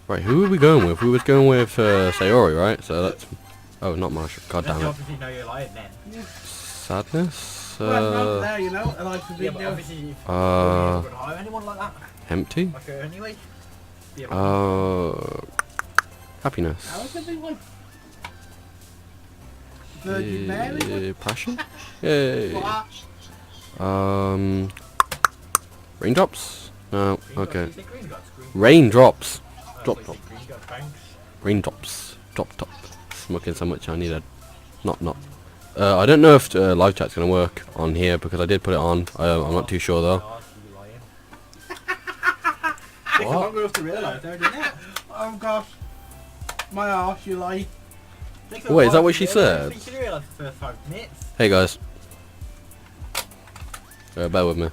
Right, who are we going with? We was going with Sayori, right? So that's... Oh, not Marshall. God damn it. Obviously know you're lying then. Yeah. Sadness? Well, not there, you know. I like the Yeah, video. but obviously you wouldn't hire anyone like that. Empty? Like her anyway. Yeah, Happiness. How is everyone? Virgin Mary? Passion? Yay. What? Raindrops? No, okay. You think green got green? Raindrops! Drop Drop top. Green got banks. Raindrops. Drop top. Smoking so much I need a... Not. I don't know if live chat's gonna work on here because I did put it on. I'm not too sure though. It's long enough to realise though, didn't it? Oh gosh. My arse, you lie. Wait, is that what she said? You realise the first 5 minutes. Hey guys. Bear with me.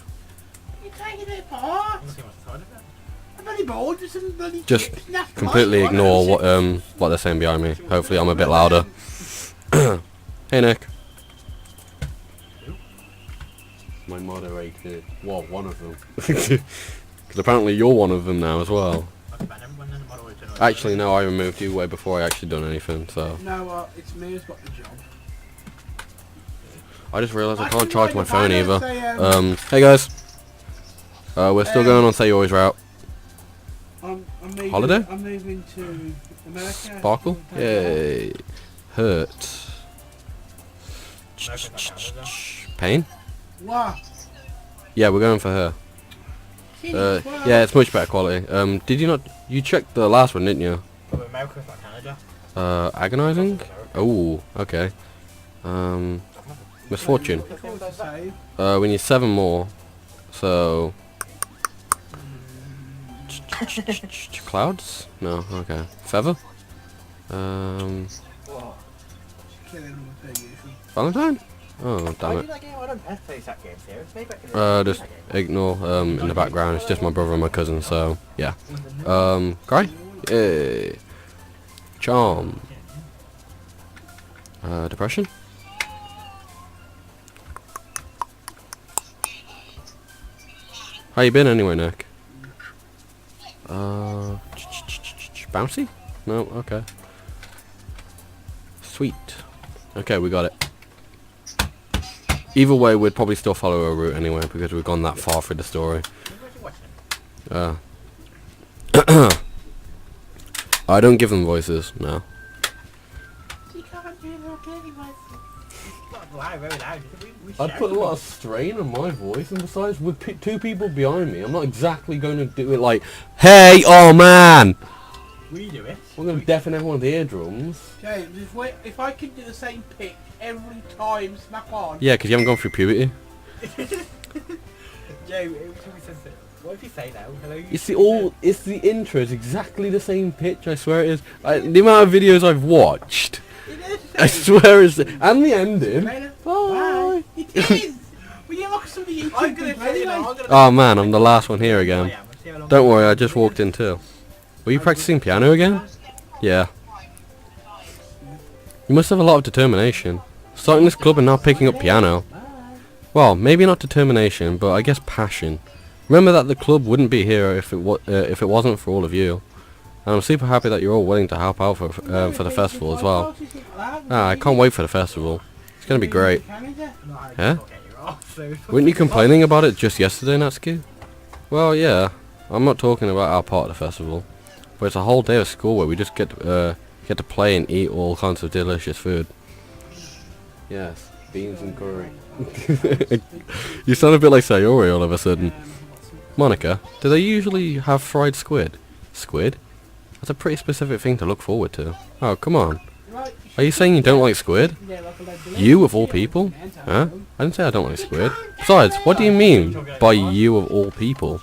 You're taking it apart. I'm bloody bored with some bloody Just chips and that's completely fine. ignore what they're saying behind me. Hopefully I'm a bit louder. Hey Nick. My moderator. Well, one of them. Because apparently you're one of them now as well. Actually, no, I removed you way before I actually done anything, so... No, it's me who's got the job. I just realised I can't charge my phone either. Hey guys. We're still going on Sayori's route. I'm moving, Holiday? I'm moving to America. Sparkle? Yay. Hurt. Pain? What? Yeah, we're going for her. Yeah, it's much better quality. Did you not... You checked the last one, didn't you? America's not Canada. Agonizing? Oh, okay. Misfortune. We need 7 more. So... Clouds? No, okay. Feather? Valentine? Oh, damn it. Just ignore in the background. It's just my brother and my cousin, so yeah. Cry? Yay. Charm. Depression? How you been anyway, Nick? Bouncy? No, okay. Sweet. Okay, we got it. Either way, we'd probably still follow our route anyway, because we've gone that far through the story. I don't give them voices, no. I'd put a lot of strain on my voice, and besides, with 2 people behind me, I'm not exactly going to do it like, hey, oh man! We do it. We're going to deafen everyone's eardrums. Okay, just wait. If I can do the same pitch every time, snap on. Yeah, because you haven't gone through puberty. Joe, what if you say now? Hello. It's the intro is exactly the same pitch. I swear it is. The amount of videos I've watched, I swear it's and the ending. Bye. It is. Will you look at some of the YouTube anyway? Oh man, I'm the last one here again. Don't worry, I just walked in too. Were you practicing piano again? Yeah. You must have a lot of determination. Starting this club and now picking up piano. Well, maybe not determination, but I guess passion. Remember that the club wouldn't be here if it wasn't for all of you. And I'm super happy that you're all willing to help out for the festival as well. I can't wait for the festival. It's gonna be great. Yeah? Weren't you complaining about it just yesterday, Natsuki? Well, yeah. I'm not talking about our part of the festival. But it's a whole day of school where we just get to play and eat all kinds of delicious food. Yes, beans and curry. You sound a bit like Sayori all of a sudden. Monica, do they usually have fried squid? Squid? That's a pretty specific thing to look forward to. Oh, come on. Are you saying you don't like squid? You of all people? Huh? I didn't say I don't like squid. Besides, what do you mean by you of all people?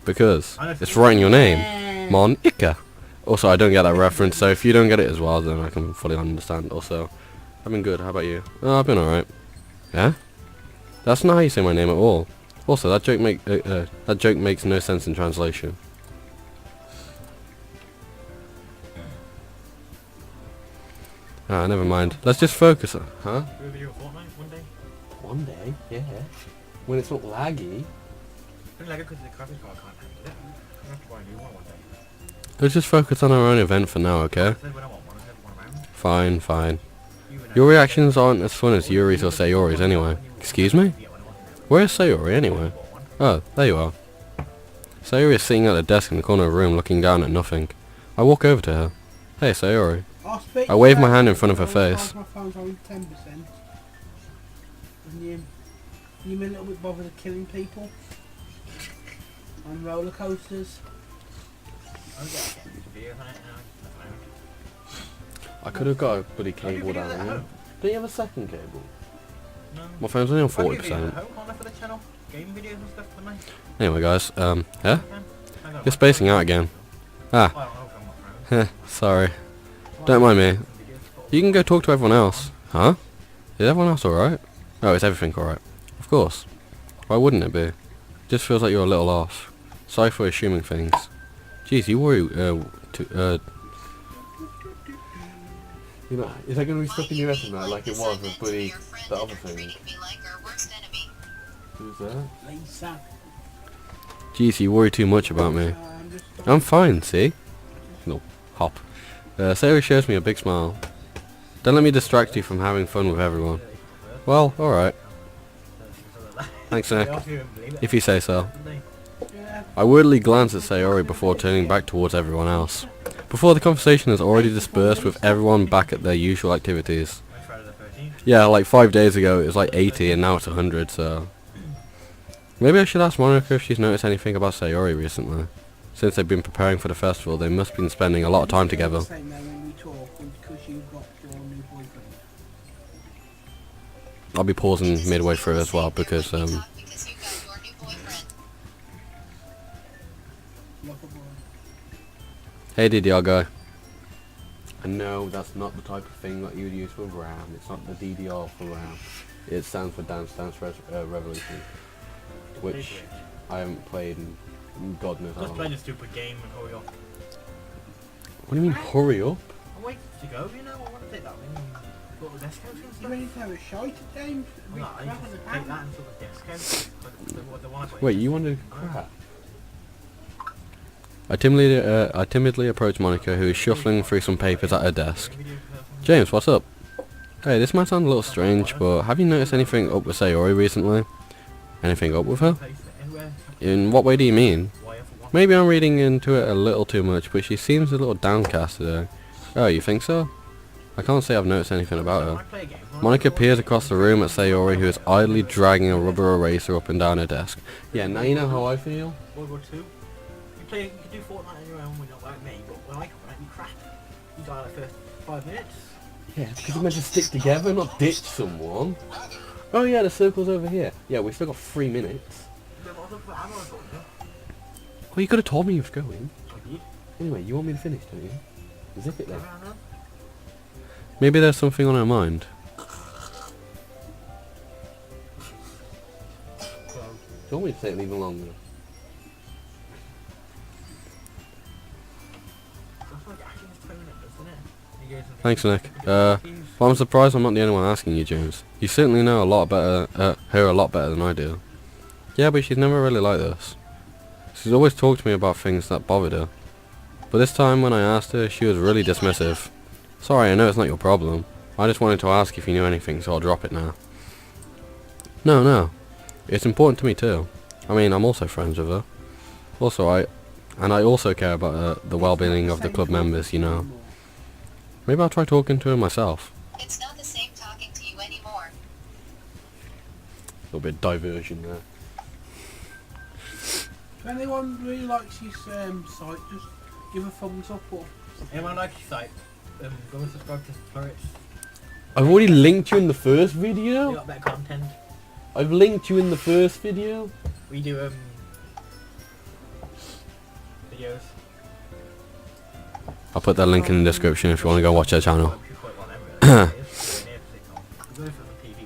Because it's right in your name. Monica. Also, I don't get that reference, so if you don't get it as well, then I can fully understand. Also, I've been good. How about you? Oh, I've been alright. Yeah? That's not how you say my name at all. Also, that joke makes no sense in translation. Ah, never mind. Let's just focus on... Huh? One day? Yeah. When it's not laggy. Because the graphics card can't handle it. I'm going to have to buy a new one day. Let's just focus on our own event for now, okay? I said when I want one, I said one around. Fine, fine. You and I- Your reactions aren't as fun as Yuri's or Sayori's anyway. Excuse me? Yeah, when I want one. Where's Sayori anyway? Oh, there you are. Sayori is sitting at a desk in the corner of the room looking down at nothing. I walk over to her. Hey, Sayori. I wave my hand in front of her face. My phone's only 10%. And you're a little bit bothered of killing people on roller coasters. I'll get a video on it now. I could have got a bloody cable down here. Don't you have a second cable? My phone's only on 40%. Anyway guys, yeah? You're spacing out again. Ah, sorry. Don't mind me. You can go talk to everyone else. Huh? Is everyone else alright? Oh, is everything alright? Of course. Why wouldn't it be? Just feels like you're a little off. Sorry for assuming things. Jeez, you worry, you know, is that going to be stuck in your head now, like it was with bloody the other thing? Who's that? Lisa. Jeez, you worry too much about me. I'm fine, see? No, hop. Sayori shows me a big smile. Don't let me distract you from having fun with everyone. Well, alright. Thanks, Nick. If you say so. I weirdly glance at Sayori before turning back towards everyone else. Before the conversation has already dispersed with everyone back at their usual activities. Yeah, like 5 days ago it was like 80 and now it's 100, so... Maybe I should ask Monica if she's noticed anything about Sayori recently. Since they've been preparing for the festival, they must have been spending a lot of time together. I'll be pausing midway through as well because, Hey DDR guy. I know that's not the type of thing that you would use for RAM. It's not the DDR for RAM. It stands for Dance Dance Revolution. Which I haven't played in God knows how long. Just play the stupid game and hurry up. What do you mean hurry up? I'm waiting to go, you know, I want to take that one and go to the desk coach and You stuff. ready to have a shite game? No, I just take that until the desk coach. The one I play. Wait, you wanted crap? I timidly approach Monica, who is shuffling through some papers at her desk. James, what's up? Hey, this might sound a little strange, but have you noticed anything up with Sayori recently? Anything up with her? In what way do you mean? Maybe I'm reading into it a little too much, but she seems a little downcast today. Oh, you think so? I can't say I've noticed anything about her. Monica peers across the room at Sayori, who is idly dragging a rubber eraser up and down her desk. Yeah, now you know how I feel. World War II. You can do Fortnite on your own when you're like me, but when I come out, you crap. You die like first 5 minutes. Yeah, because you're meant to stick together, not ditch someone. Oh yeah, the circle's over here. Yeah, we've still got 3 minutes. Well, you could have told me you was going. Anyway, you want me to finish, don't you? Zip it then. Maybe there's something on her mind. Do you want me to say it even longer? Thanks, Nick. Well, I'm surprised I'm not the only one asking you, James. You certainly know a lot better, her a lot better than I do. Yeah, but she's never really like this. She's always talked to me about things that bothered her. But this time when I asked her, she was really dismissive. Sorry, I know it's not your problem. I just wanted to ask if you knew anything, so I'll drop it now. No. It's important to me too. I mean, I'm also friends with her. Also, I also care about the well-being of the club members, you know. Maybe I'll try talking to her myself. It's not the same talking to you anymore. A little bit of diversion there. If anyone really likes his site, just give a thumbs up or... Anyone like your site? Go and subscribe to Turrets. I've already linked you in the first We video. got better content. I've linked you in the first video. We do videos. I'll put that link in the description if you want to go watch our channel.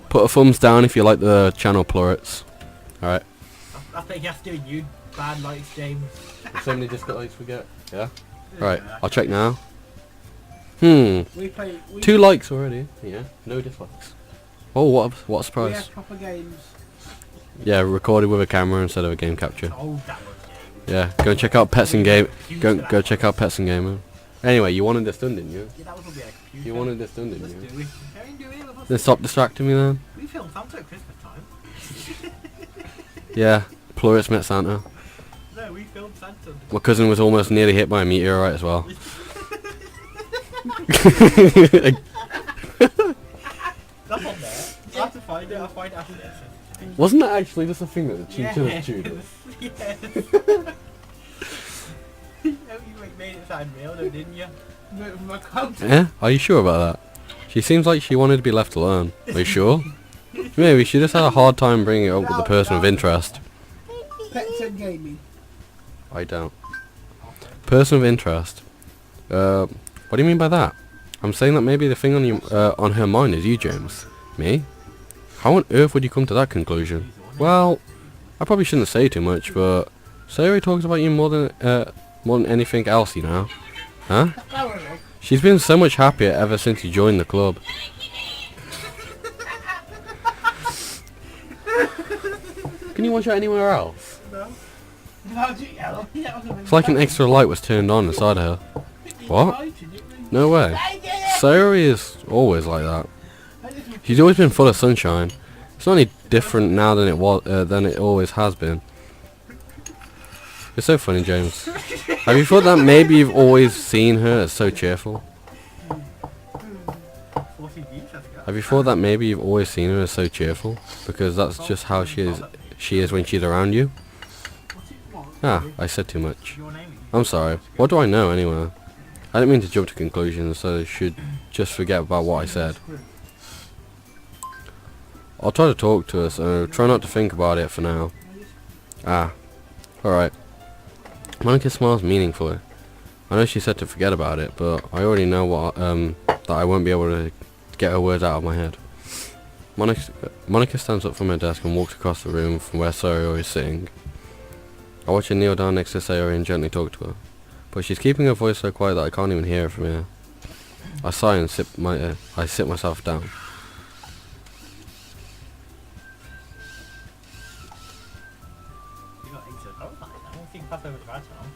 Put a thumbs down if you like the channel plurits. Alright. I think you have to do you bad lights, James. So many disco lights we get. Yeah? Right, I'll check now. We 2 likes already. Yeah, no dislikes. Oh, what a surprise. We have proper games. Yeah, recorded with a camera instead of a game capture. Oh, that was Yeah, go check out Pets and Game. Go check out Pets and Gamer. Anyway, you wanted this done, didn't you? Yeah, that was a bit like computer. You wanted this done, Let's didn't you? do it. How do it? Let's Then stop distracting me then. We filmed Santa at Christmas time. Yeah, Plurits met Santa. No, we filmed Santa. My cousin was almost nearly hit by a meteorite as well. That's on there. I'll have to find it. I'll find it after this. Wasn't that actually just a thing that the chinchillas chewed? Yes. You made it sound real though, didn't you? No, my cousin. Yeah? Are you sure about that? She seems like she wanted to be left alone. Are you sure? Maybe she just had a hard time bringing it up with the person of interest. Pets and gaming. I don't. Person of interest. What do you mean by that? I'm saying that maybe the thing on you, on her mind is you, James. Me? How on earth would you come to that conclusion? Well, I probably shouldn't say too much, but Sayori talks about you more than anything else, you know. Huh? She's been so much happier ever since you joined the club. Can you watch it anywhere else? No. It's like an extra light was turned on inside her. What? No way. Sayori is always like that. She's always been full of sunshine. It's not any different now than it always has been. You're so funny, James. Have you thought that maybe you've always seen her as so cheerful? Have you thought that maybe you've always seen her as so cheerful? Because that's just how she is when she's around you? Ah, I said too much. I'm sorry. What do I know anyway? I didn't mean to jump to conclusions, so I should just forget about what I said. I'll try to talk to her, so try not to think about it for now. Ah, alright. Monica smiles meaningfully. I know she said to forget about it, but I already know what that I won't be able to get her words out of my head. Monica stands up from her desk and walks across the room from where Sayori is sitting. I watch her kneel down next to Sayori and gently talk to her, but she's keeping her voice so quiet that I can't even hear her from here. I sigh and sit myself down. You got 8 to go, I don't think pass over to that now.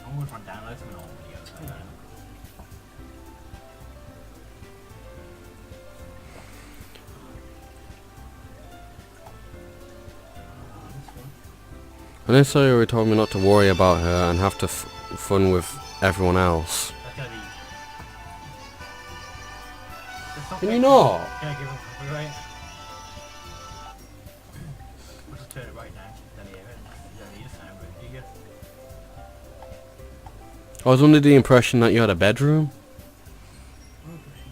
I'm going to try and download some old videos. I don't know. I know Sayori told me not to worry about her and have to fun with everyone else. That's gonna be... Can you not? Can I give him copyright? I'll just turn it right now. Don't hear it. You don't need a sound, but do you? I was under the impression that you had a bedroom.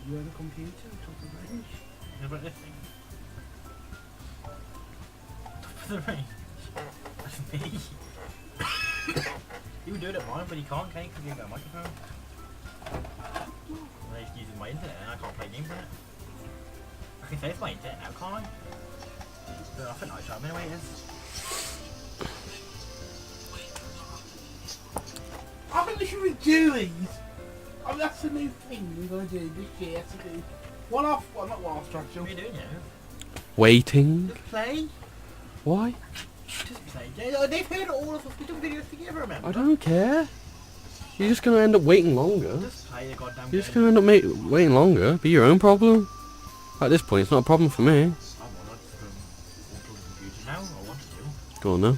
You had a computer on top of the range. How about this thing? Top of the range. That's me. You would do it at mine, but you can't, can you? Because you haven't got a microphone. I'm just using my internet and I can't play games on it. I can say it's my internet now, can't I? But off at night time anyway it is. I think we should do these. I mean, that's the new thing we're going to do this year. To do one off, well, not one off structure. What are you doing now? Waiting? Just play. Why? Just play. They've heard all of us. We done videos together, remember? I don't care. You're just gonna end up waiting longer. Just play the goddamn You're just game. gonna end up waiting longer. Be your own problem. At this point, it's not a problem for me. I wanted to unplug the computer now. I wanted to. Go on now.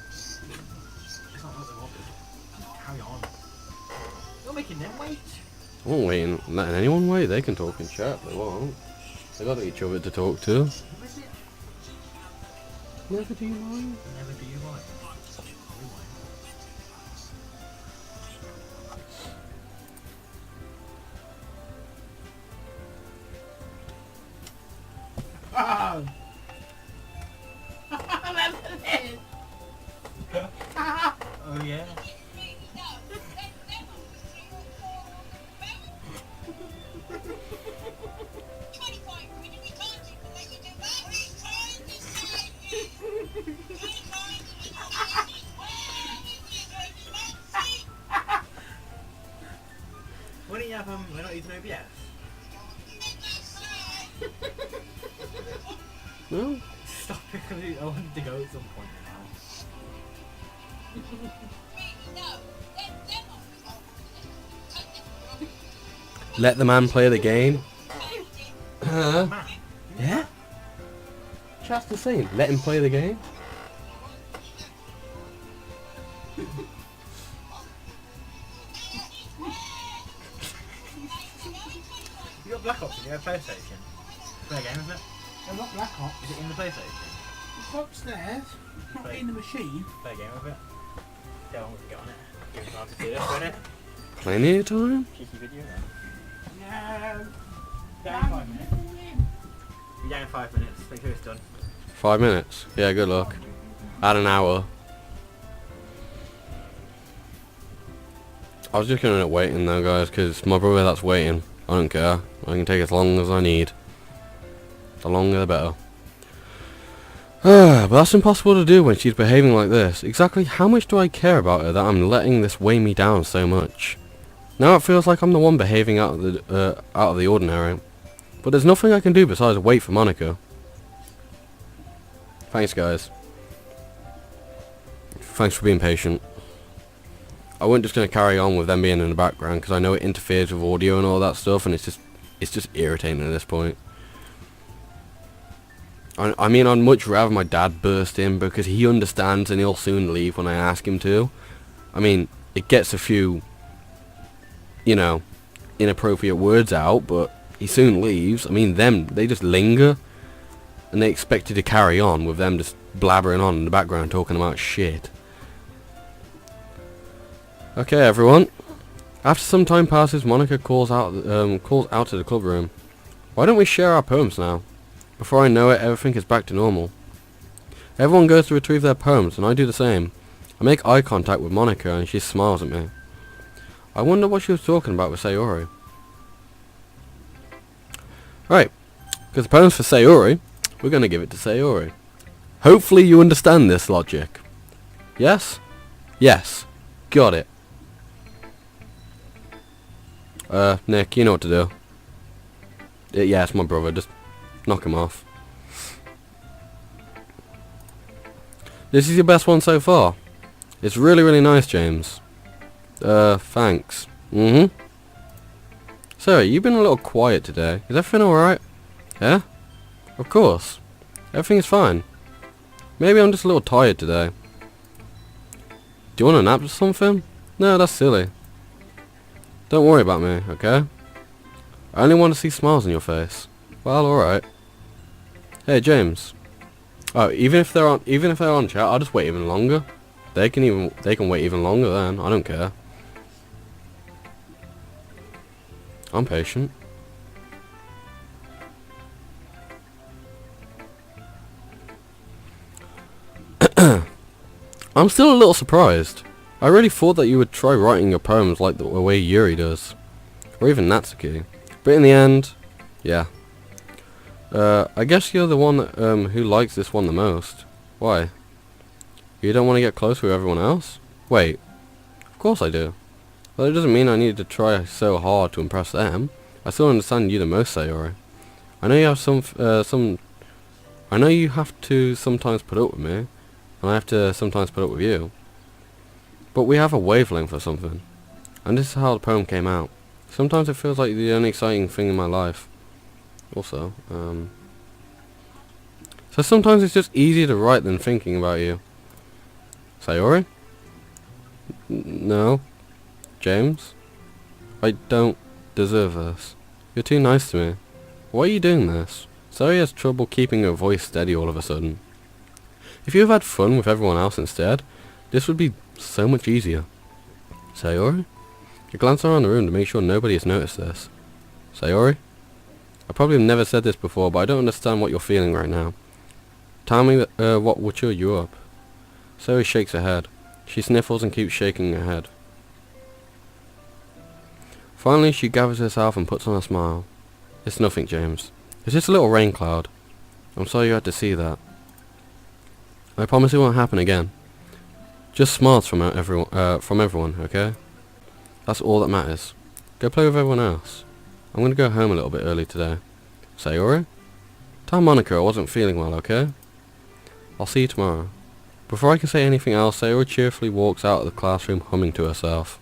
It's not what they wanted. Carry on. You're making them wait. I won't wait and letting anyone wait. They can talk and chat. They won't. They got each other to talk to. Who is it? Never do you mind. Never do you right. Oh. Oh yeah. Why don't you have we're not using OBS? No. Stop it, I wanted to go at some point now. Let the man play the game. Man, Yeah? Just the same. Let him play the game. you got Black Ops, you have PlayStation. Fair game, isn't it? I've got Black Ops. Is it in the PlayStation? It's upstairs, not in the machine. Fair game with it. Go on, we can get on it. Give us time to see this, won't it? Plenty of time. Cheeky video then. No. Down in 5 minutes. Be down in 5 minutes. Make sure it's done. 5 minutes. Yeah, good luck. Add an hour. I was just gonna waiting though, guys, because my brother that's waiting. I don't care. I can take as long as I need. The longer the better. But that's impossible to do when she's behaving like this. Exactly how much do I care about her that I'm letting this weigh me down so much? Now it feels like I'm the one behaving out of the ordinary. But there's nothing I can do besides wait for Monica. Thanks, guys. Thanks for being patient. I wasn't just going to carry on with them being in the background because I know it interferes with audio and all that stuff, and it's just irritating at this point. I mean, I'd much rather my dad burst in because he understands and he'll soon leave when I ask him to. I mean, it gets a few, you know, inappropriate words out, but he soon leaves. I mean, they just linger, and they expect you to carry on with them just blabbering on in the background talking about shit. Okay, everyone. After some time passes, Monica calls out to the club room. Why don't we share our poems now? Before I know it, everything is back to normal. Everyone goes to retrieve their poems, and I do the same. I make eye contact with Monica, and she smiles at me. I wonder what she was talking about with Sayori. Right, because the poem's for Sayori, we're going to give it to Sayori. Hopefully you understand this logic. Yes? Yes. Got it. Nick, you know what to do. Yeah, it's my brother, just knock him off. This is your best one so far. It's really, really nice, James. Thanks. Sorry, you've been a little quiet today. Is everything alright? Yeah? Of course. Everything is fine. Maybe I'm just a little tired today. Do you want a nap or something? No, that's silly. Don't worry about me, okay? I only want to see smiles on your face. Well, alright. Hey, James. Oh, even if they're on chat, I'll just wait even longer. They can wait even longer then. I don't care. I'm patient. I'm still a little surprised. I really thought that you would try writing your poems like the way Yuri does. Or even Natsuki. But in the end, yeah. I guess you're the one that, who likes this one the most. Why? You don't want to get close with everyone else? Wait. Of course I do. Well, it doesn't mean I need to try so hard to impress them. I still understand you the most, Sayori. I know you have I know you have to sometimes put up with me, and I have to sometimes put up with you. But we have a wavelength or something. And this is how the poem came out. Sometimes it feels like the only exciting thing in my life. Also, so sometimes it's just easier to write than thinking about you. Sayori? No. James? I don't deserve this. You're too nice to me. Why are you doing this? Sayori has trouble keeping her voice steady all of a sudden. If you have had fun with everyone else instead, this would be so much easier. Sayori? I glance around the room to make sure nobody has noticed this. Sayori? I probably have never said this before, but I don't understand what you're feeling right now. Tell me what will cheer you up. Sayori shakes her head. She sniffles and keeps shaking her head. Finally, she gathers herself and puts on a smile. It's nothing, James. It's just a little rain cloud. I'm sorry you had to see that. I promise it won't happen again. Just smiles from everyone, okay? That's all that matters. Go play with everyone else. I'm gonna go home a little bit early today. Sayori? Tell Monica I wasn't feeling well, okay? I'll see you tomorrow. Before I can say anything else, Sayori cheerfully walks out of the classroom humming to herself.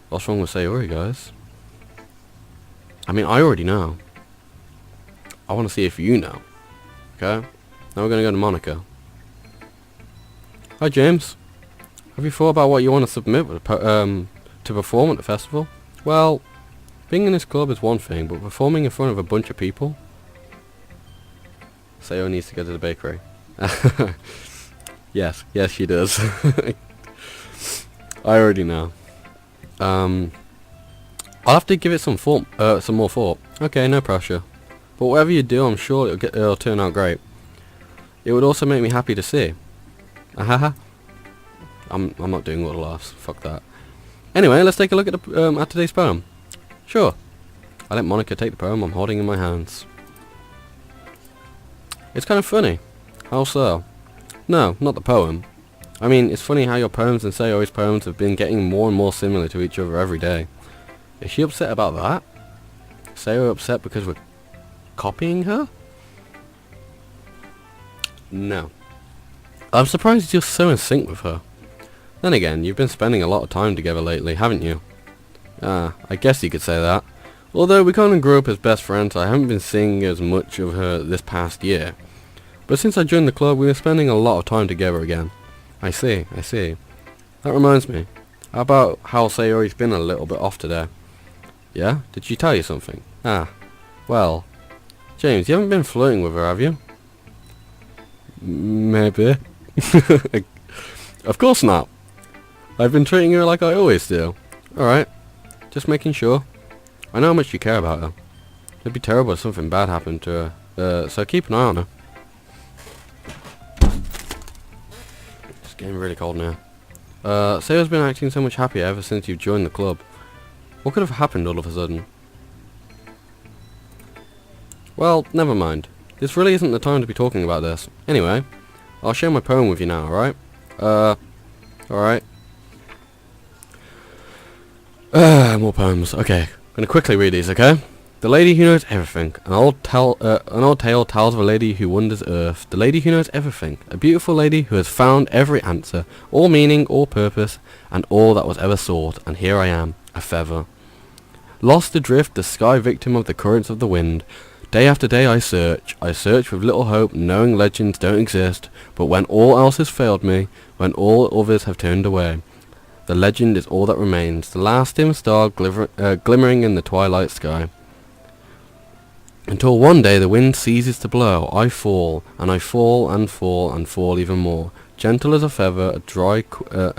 What's wrong with Sayori, guys? I mean, I already know. I want to see if you know. Okay? Now we're going to go to Monica. Hi, James. Have you thought about what you want to submit to perform at the festival? Well, being in this club is one thing, but performing in front of a bunch of people? Sayori needs to go to the bakery. Yes, she does. I already know. I'll have to give it some more thought. Okay, no pressure. But whatever you do, I'm sure it'll turn out great. It would also make me happy to see. Ahaha. I'm not doing little laughs. Fuck that. Anyway, let's take a look at at today's poem. Sure. I let Monica take the poem I'm holding in my hands. It's kind of funny. How so? No, not the poem. I mean, it's funny how your poems and Sayori's poems have been getting more and more similar to each other every day. Is she upset about that? Sayori upset because we're copying her? No. I'm surprised you're so in sync with her. Then again, you've been spending a lot of time together lately, haven't you? I guess you could say that. Although we kind of grew up as best friends, I haven't been seeing as much of her this past year. But since I joined the club, we've been spending a lot of time together again. I see. That reminds me. How about how Sayori's been a little bit off today? Yeah? Did she tell you something? Well. James, you haven't been flirting with her, have you? Maybe. Of course not. I've been treating her like I always do. Alright. Just making sure. I know how much you care about her. It'd be terrible if something bad happened to her. So keep an eye on her. It's getting really cold now. Sayori's been acting so much happier ever since you've joined the club. What could have happened all of a sudden? Well, never mind. This really isn't the time to be talking about this. Anyway, I'll share my poem with you now, alright? Alright. More poems. Okay, gonna quickly read these, okay? The lady who knows everything. An old tale tells of a lady who wanders earth. The lady who knows everything. A beautiful lady who has found every answer, all meaning, all purpose, and all that was ever sought. And here I am, a feather. Lost adrift, the sky victim of the currents of the wind. Day after day I search with little hope, knowing legends don't exist, but when all else has failed me, when all others have turned away, the legend is all that remains, the last dim star glimmering in the twilight sky. Until one day the wind ceases to blow, I fall, and I fall and fall and fall even more, gentle as a feather, a dry quill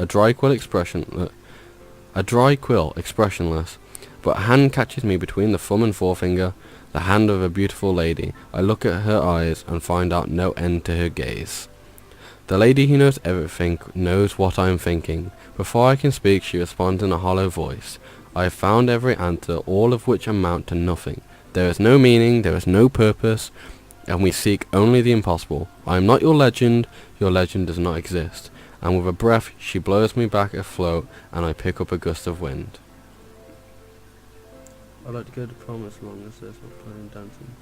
expressionless, but a hand catches me between the thumb and forefinger, the hand of a beautiful lady. I look at her eyes and find out no end to her gaze. The lady who knows everything knows what I am thinking. Before I can speak, she responds in a hollow voice. I have found every answer, all of which amount to nothing. There is no meaning, there is no purpose, and we seek only the impossible. I am not your legend does not exist. And with a breath, she blows me back afloat, and I pick up a gust of wind. I'd like to go to prom as long as there's not playing dancing.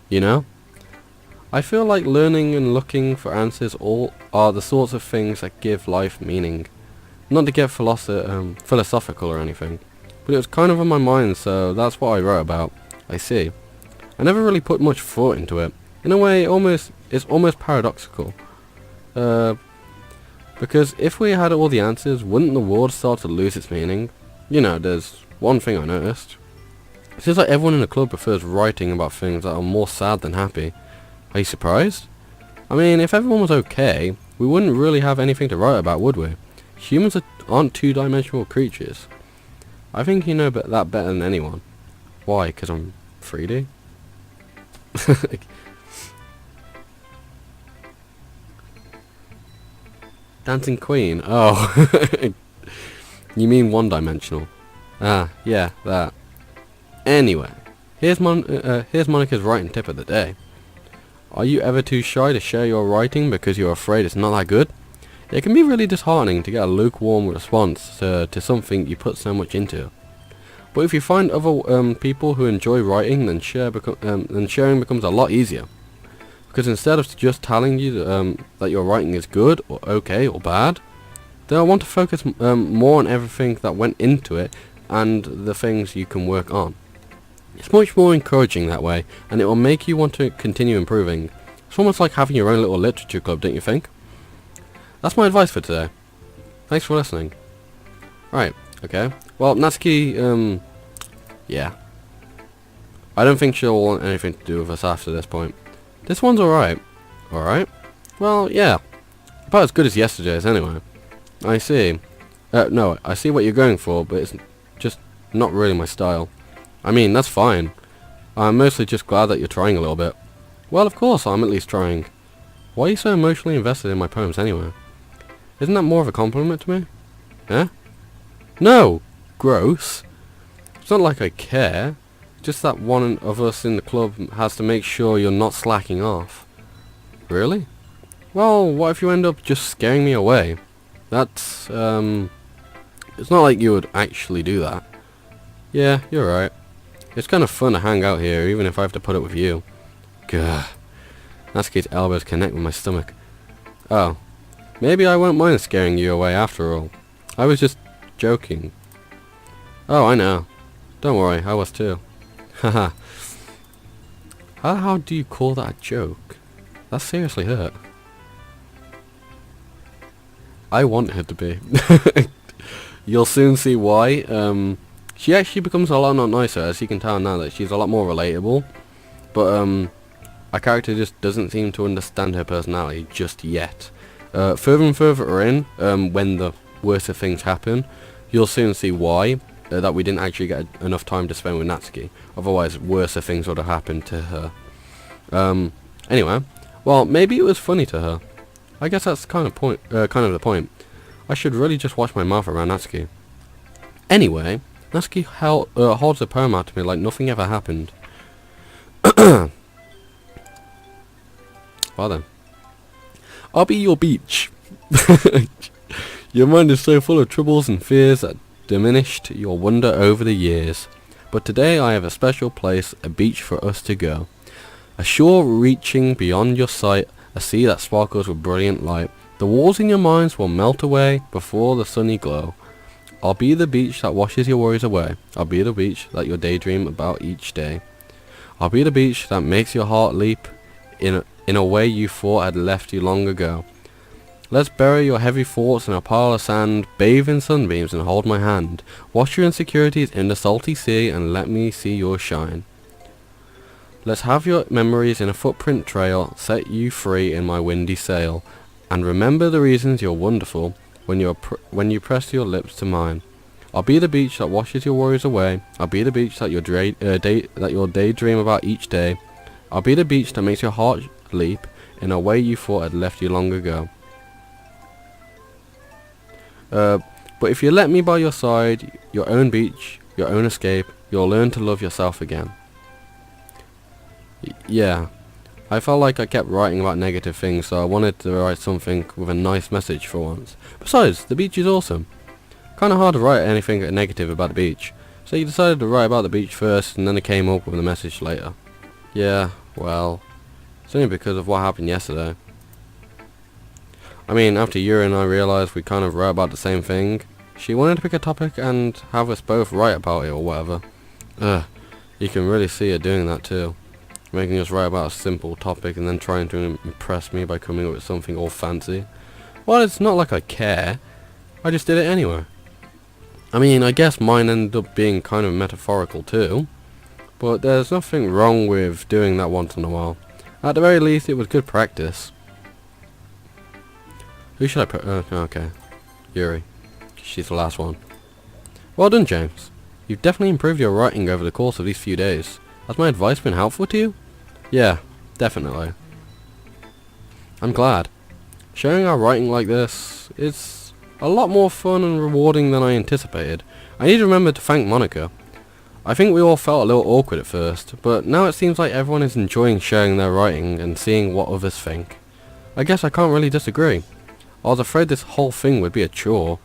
You know? I feel like learning and looking for answers all are the sorts of things that give life meaning. Not to get philosophical or anything, but it was kind of on my mind, so that's what I wrote about. I see. I never really put much thought into it. In a way, it's almost paradoxical. Because if we had all the answers, wouldn't the world start to lose its meaning? You know, there's one thing I noticed. It seems like everyone in the club prefers writing about things that are more sad than happy. Are you surprised? I mean, if everyone was okay, we wouldn't really have anything to write about, would we? Humans aren't two-dimensional creatures. I think you know that better than anyone. Why? Because I'm 3D? Dancing Queen? Oh. You mean one-dimensional. Ah, yeah, that. Anyway, here's Monica's writing tip of the day. Are you ever too shy to share your writing because you're afraid it's not that good? It can be really disheartening to get a lukewarm response to something you put so much into. But if you find other people who enjoy writing, then sharing becomes a lot easier. Because instead of just telling you that your writing is good or okay or bad, they'll want to focus more on everything that went into it and the things you can work on. It's much more encouraging that way, and it will make you want to continue improving. It's almost like having your own little literature club, don't you think? That's my advice for today. Thanks for listening. Right, okay. Well, Natsuki, yeah. I don't think she'll want anything to do with us after this point. This one's alright. Alright? Well, yeah. About as good as yesterday's anyway. I see. No, I see what you're going for, but it's just not really my style. I mean, that's fine. I'm mostly just glad that you're trying a little bit. Well, of course, I'm at least trying. Why are you so emotionally invested in my poems anyway? Isn't that more of a compliment to me? Eh? No! Gross. It's not like I care. Just that one of us in the club has to make sure you're not slacking off. Really? Well, what if you end up just scaring me away? That's, it's not like you would actually do that. Yeah, you're right. It's kind of fun to hang out here, even if I have to put up with you. Gah. Natsuki's elbows connect with my stomach. Oh. Maybe I won't mind scaring you away after all. I was just joking. Oh, I know. Don't worry, I was too. Haha. How do you call that a joke? That seriously hurt. I want her to be. You'll soon see why. She actually becomes a lot nicer, as you can tell now that she's a lot more relatable. But our character just doesn't seem to understand her personality just yet. Further and further in, when the worst of things happen, you'll soon see why. That we didn't actually get enough time to spend with Natsuki. Otherwise, worse of things would have happened to her. Anyway, well, maybe it was funny to her. I guess that's kind of the point. I should really just watch my mouth around Natsuki. Anyway, Natsuki holds the poem out to me like nothing ever happened. Well then. I'll be your beach. Your mind is so full of troubles and fears that diminished your wonder over the years. But today I have a special place, a beach for us to go. A shore reaching beyond your sight, a sea that sparkles with brilliant light. The walls in your minds will melt away before the sunny glow. I'll be the beach that washes your worries away. I'll be the beach that you daydream about each day. I'll be the beach that makes your heart leap in a way you thought had left you long ago. Let's bury your heavy thoughts in a pile of sand, bathe in sunbeams and hold my hand. Wash your insecurities in the salty sea and let me see your shine. Let's have your memories in a footprint trail, set you free in my windy sail. And remember the reasons you're wonderful when you press your lips to mine. I'll be the beach that washes your worries away. I'll be the beach that you'll daydream about each day. I'll be the beach that makes your heart leap in a way you thought had left you long ago. But if you let me by your side, your own beach, your own escape, you'll learn to love yourself again. Yeah, I felt like I kept writing about negative things, so I wanted to write something with a nice message for once. Besides, the beach is awesome. Kinda hard to write anything negative about the beach, so you decided to write about the beach first, and then it came up with the message later. Yeah, well, it's only because of what happened yesterday. I mean, after Yuri and I realised we kind of wrote about the same thing, she wanted to pick a topic and have us both write about it or whatever. Ugh, you can really see her doing that too. Making us write about a simple topic and then trying to impress me by coming up with something all fancy. Well, it's not like I care. I just did it anyway. I mean, I guess mine ended up being kind of metaphorical too. But there's nothing wrong with doing that once in a while. At the very least, it was good practice. Who should I put? Okay. Yuri. She's the last one. Well done, James. You've definitely improved your writing over the course of these few days. Has my advice been helpful to you? Yeah, definitely. I'm glad. Sharing our writing like this is a lot more fun and rewarding than I anticipated. I need to remember to thank Monica. I think we all felt a little awkward at first, but now it seems like everyone is enjoying sharing their writing and seeing what others think. I guess I can't really disagree. I was afraid this whole thing would be a chore,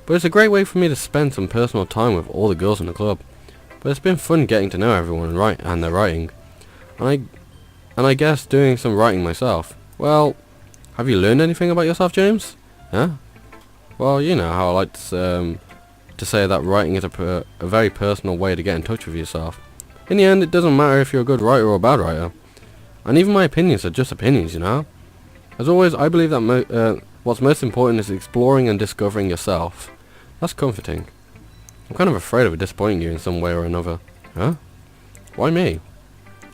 but it's a great way for me to spend some personal time with all the girls in the club. But it's been fun getting to know everyone and their writing, and I guess doing some writing myself. Well, have you learned anything about yourself, James? Huh? Well, you know how I like to say that writing is a very personal way to get in touch with yourself. In the end, it doesn't matter if you're a good writer or a bad writer. And even my opinions are just opinions, you know? As always, I believe that what's most important is exploring and discovering yourself. That's comforting. I'm kind of afraid of disappointing you in some way or another. Huh? Why me?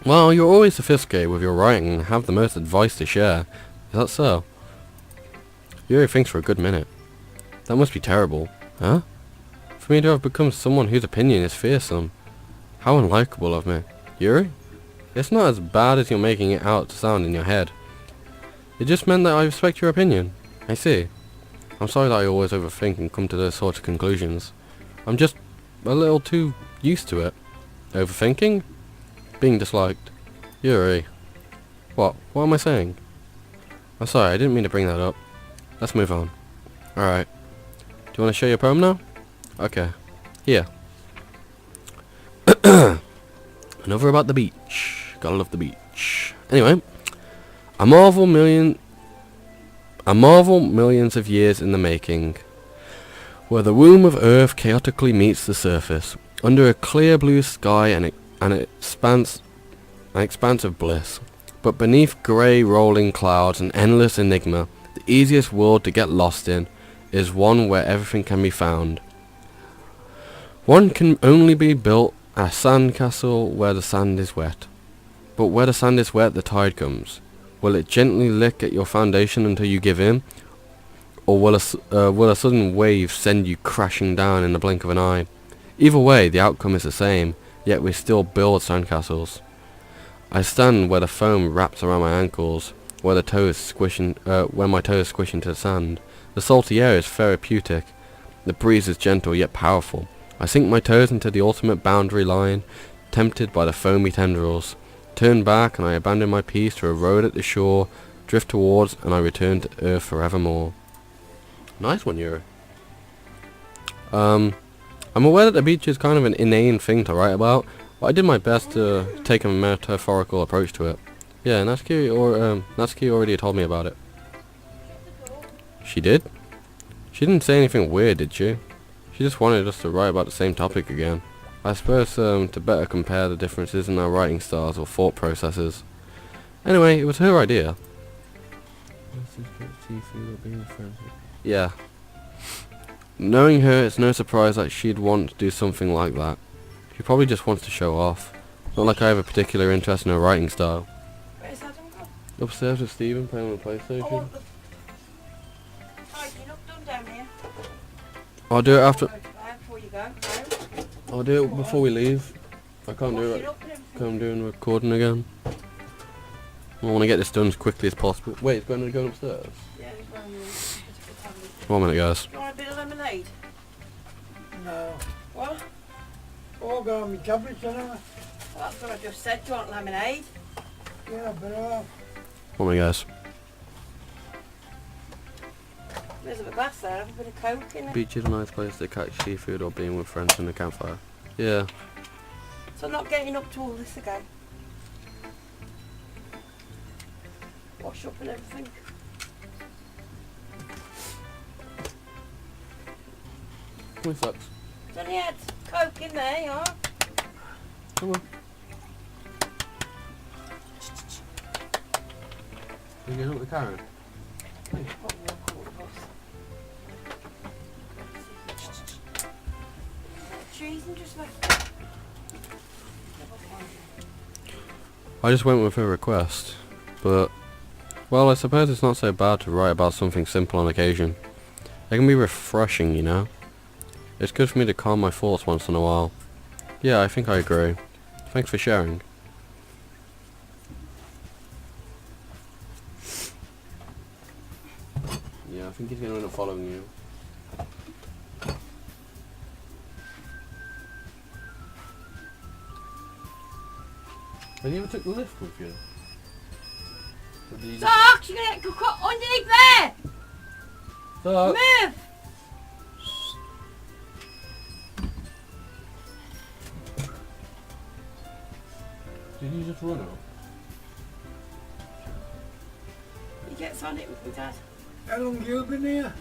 Well, you're always sophisticated with your writing and have the most advice to share. Is that so? Yuri thinks for a good minute. That must be terrible. Huh? For me to have become someone whose opinion is fearsome. How unlikable of me. Yuri? It's not as bad as you're making it out to sound in your head. It just meant that I respect your opinion. I see. I'm sorry that I always overthink and come to those sorts of conclusions. I'm just a little too used to it. Overthinking? Being disliked. Yuri. What? What am I saying? I'm sorry, I didn't mean to bring that up. Let's move on. Alright. Do you want to share your poem now? Okay. Here. Another about the beach. Gotta love the beach. Anyway. A marvel millions of years in the making. Where the womb of Earth chaotically meets the surface. Under a clear blue sky and an expanse of bliss. But beneath grey rolling clouds and endless enigma, the easiest world to get lost in is one where everything can be found. One can only be built a sandcastle where the sand is wet. But where the sand is wet, the tide comes. Will it gently lick at your foundation until you give in? Or will a sudden wave send you crashing down in the blink of an eye? Either way, the outcome is the same, yet we still build sandcastles. I stand where the foam wraps around my ankles, where my toes squish into the sand. The salty air is therapeutic. The breeze is gentle yet powerful. I sink my toes into the ultimate boundary line, tempted by the foamy tendrils. Turn back and I abandon my peace to erode at the shore, drift towards and I return to earth forevermore. Nice one, Yuri. I'm aware that the beach is kind of an inane thing to write about, but I did my best to take a metaphorical approach to it. Yeah, Natsuki already told me about it. She did? She didn't say anything weird, did she? She just wanted us to write about the same topic again. I suppose to better compare the differences in our writing styles or thought processes. Anyway, it was her idea. Yeah. Knowing her, it's no surprise that she'd want to do something like that. She probably just wants to show off. Not like I have a particular interest in her writing style. Where's Adam gone? Upstairs with Stephen playing on the PlayStation. Oh, you're not done down here. I'll do it after. Before you go. I'll do it before we leave. I can't do it. Because I'm doing recording again. I want to get this done as quickly as possible. Wait, it's going upstairs? Yeah, he's going to 1 minute, guys. Do you want a bit of lemonade? No. What? All got on my tablets, haven't I? Well, that's what I just said. Do you want lemonade? Yeah, but 1 minute, guys. There's a glass there. Have a bit of Coke in it. Beach is a nice place to catch seafood or being with friends in the campfire. Yeah. So I'm not getting up to all this again. Wash up and everything. It sucks. It's only had Coke in there, you are. Come on. You getting up the Karen? Cheese and just like. I just went with her request, but, well, I suppose it's not so bad to write about something simple on occasion. It can be refreshing, you know? It's good for me to calm my thoughts once in a while. Yeah, I think I agree. Thanks for sharing. Yeah, I think he's going to end up following you. never took the lift with you? Or did you just- Socks, you're gonna get caught underneath there! Socks! Move! Did you just run up? He gets on it with my dad. How long have you been here?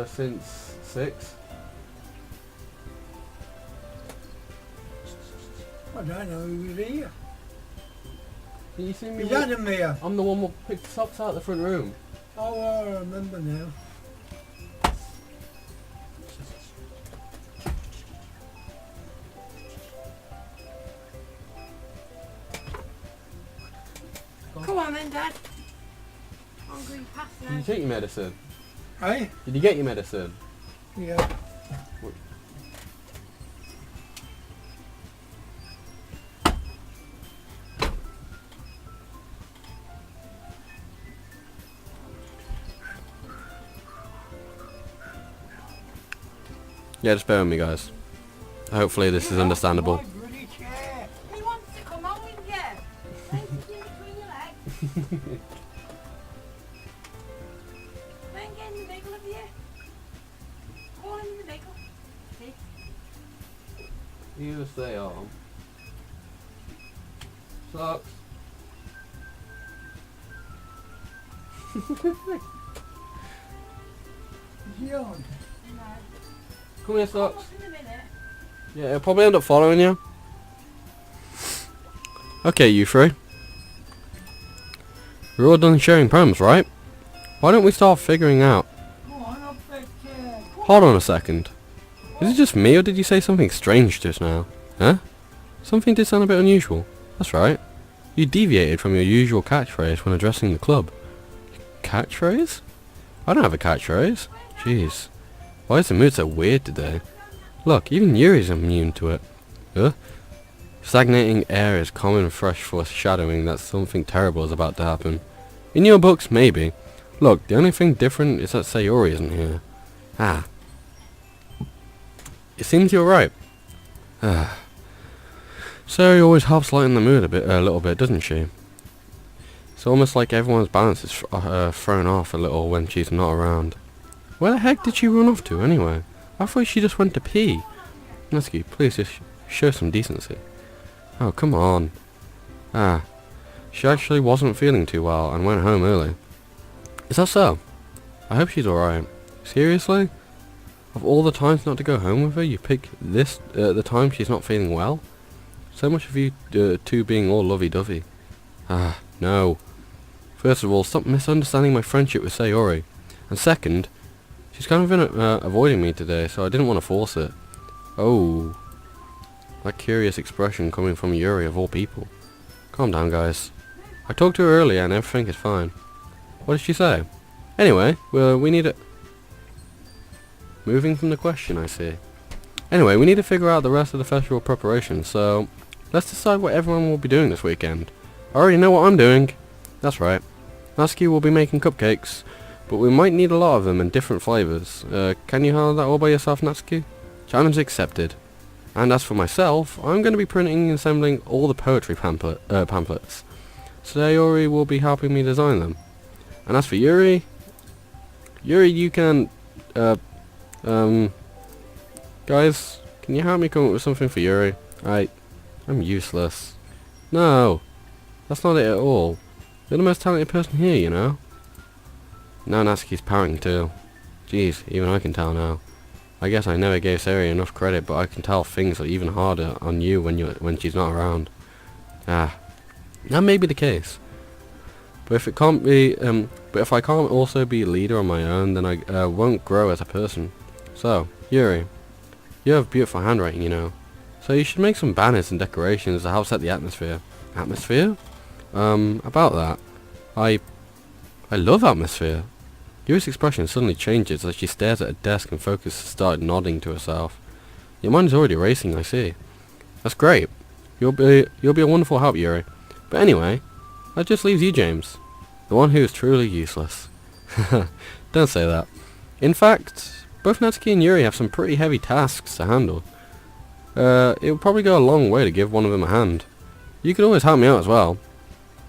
Since 6. I don't know who was here. Did you see me? Is Adam here? I'm the one who picked the socks out of the front room. Oh, I remember now. Come on then, Dad. Hungry past Did you now. take your medicine? Hey? Did you get your medicine? Yeah. Yeah, just bear with me, guys. Hopefully this is understandable. My bloody chair. He wants to come on with you. Thank you between your legs. Don't get in the middle of you. All in the middle. See? You just stay on. Socks. Xeon. No. Come here, Come Socks. up in a minute. Yeah, it'll probably end up following you. Okay, you three. We're all done sharing poems, right? Why don't we start figuring out... Come on, up that chair. Hold on a second. Is it just me, or did you say something strange just now? Huh? Something did sound a bit unusual. That's right. You deviated from your usual catchphrase when addressing the club. Catchphrase? I don't have a catchphrase. Jeez. Why is the mood so weird today? Look, even Yuri's immune to it. Huh? Stagnating air is common fresh foreshadowing that something terrible is about to happen. In your books, maybe. Look, the only thing different is that Sayori isn't here. Ah. It seems you're right. Ah. Sayori always helps lighten the mood a little bit, doesn't she? It's almost like everyone's balance is thrown off a little when she's not around. Where the heck did she run off to, anyway? I thought she just went to pee. Natsuki, please just show some decency. Oh, come on. Ah. She actually wasn't feeling too well and went home early. Is that so? I hope she's alright. Seriously? Of all the times not to go home with her, you pick this, the time she's not feeling well? So much of you two being all lovey-dovey. Ah, no. First of all, stop misunderstanding my friendship with Sayori. And second, she's kind of been avoiding me today, so I didn't want to force it. Oh. That curious expression coming from Yuri of all people. Calm down, guys. I talked to her earlier and everything is fine. What did she say? Anyway, well, we need to... Moving from the question, I see. Anyway, we need to figure out the rest of the festival preparations, so... Let's decide what everyone will be doing this weekend. I already know what I'm doing. That's right. Natsuki will be making cupcakes, but we might need a lot of them in different flavours. Can you handle that all by yourself, Natsuki? Challenge accepted. And as for myself, I'm going to be printing and assembling all the poetry pamphlets. Sayori will be helping me design them. And as for Yuri, you can, guys, can you help me come up with something for Yuri? I'm useless. No, that's not it at all. You're the most talented person here, you know. Now Natsuki's pouting too. Jeez, even I can tell now. I guess I never gave Sayori enough credit, but I can tell things are even harder on you when she's not around. Ah, that may be the case. But if it can't be, but if I can't also be a leader on my own, then I won't grow as a person. So, Yuri, you have beautiful handwriting, you know. So you should make some banners and decorations to help set the atmosphere. Atmosphere? About that, I love atmosphere. Yuri's expression suddenly changes as she stares at a desk and focuses started nodding to herself. Your mind is already racing, I see. That's great. You'll be a wonderful help, Yuri. But anyway, that just leaves you, James. The one who is truly useless. Don't say that. In fact, both Natsuki and Yuri have some pretty heavy tasks to handle. It would probably go a long way to give one of them a hand. You could always help me out as well.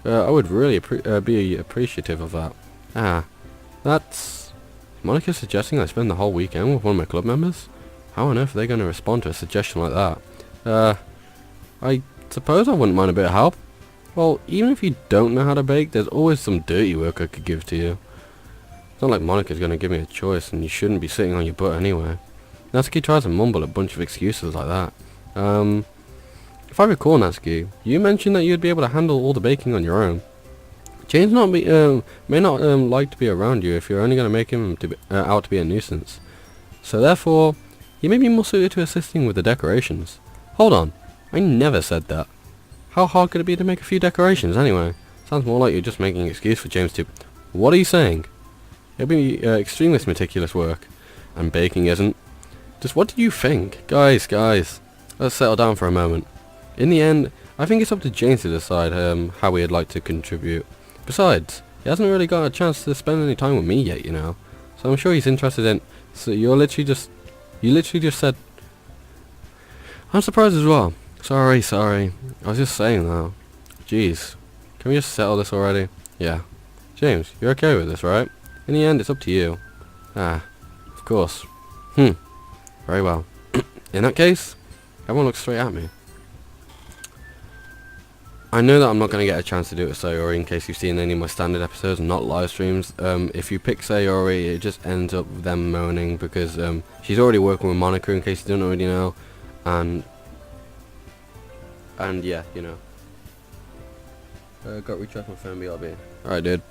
I would really be appreciative of that. That's... Monica's suggesting I spend the whole weekend with one of my club members? How on earth are they going to respond to a suggestion like that? I suppose I wouldn't mind a bit of help. Well, even if you don't know how to bake, there's always some dirty work I could give to you. It's not like Monica's going to give me a choice, and you shouldn't be sitting on your butt anyway. Natsuki tries to mumble a bunch of excuses like that. If I recall, Natsuki, you mentioned that you'd be able to handle all the baking on your own. James may not like to be around you if you're only going to make him out to be a nuisance. So therefore, he may be more suited to assisting with the decorations. Hold on, I never said that. How hard could it be to make a few decorations anyway? Sounds more like you're just making an excuse for James to... What are you saying? It'll be extremely meticulous work. And baking isn't. Just what do you think? Guys, let's settle down for a moment. In the end, I think it's up to James to decide how he'd like to contribute. Besides, he hasn't really got a chance to spend any time with me yet, you know. So I'm sure he's interested in... So you literally just said... I'm surprised as well. Sorry. I was just saying that. Jeez. Can we just settle this already? Yeah. James, you're okay with this, right? In the end, it's up to you. Of course. Very well. In that case, everyone looks straight at me. I know that I'm not going to get a chance to do it with Sayori in case you've seen any of my standard episodes, not live streams. If you pick Sayori, it just ends up with them moaning because she's already working with Monica in case you don't already know. And yeah, you know. Got to recharge my phone, BRB. Alright, dude.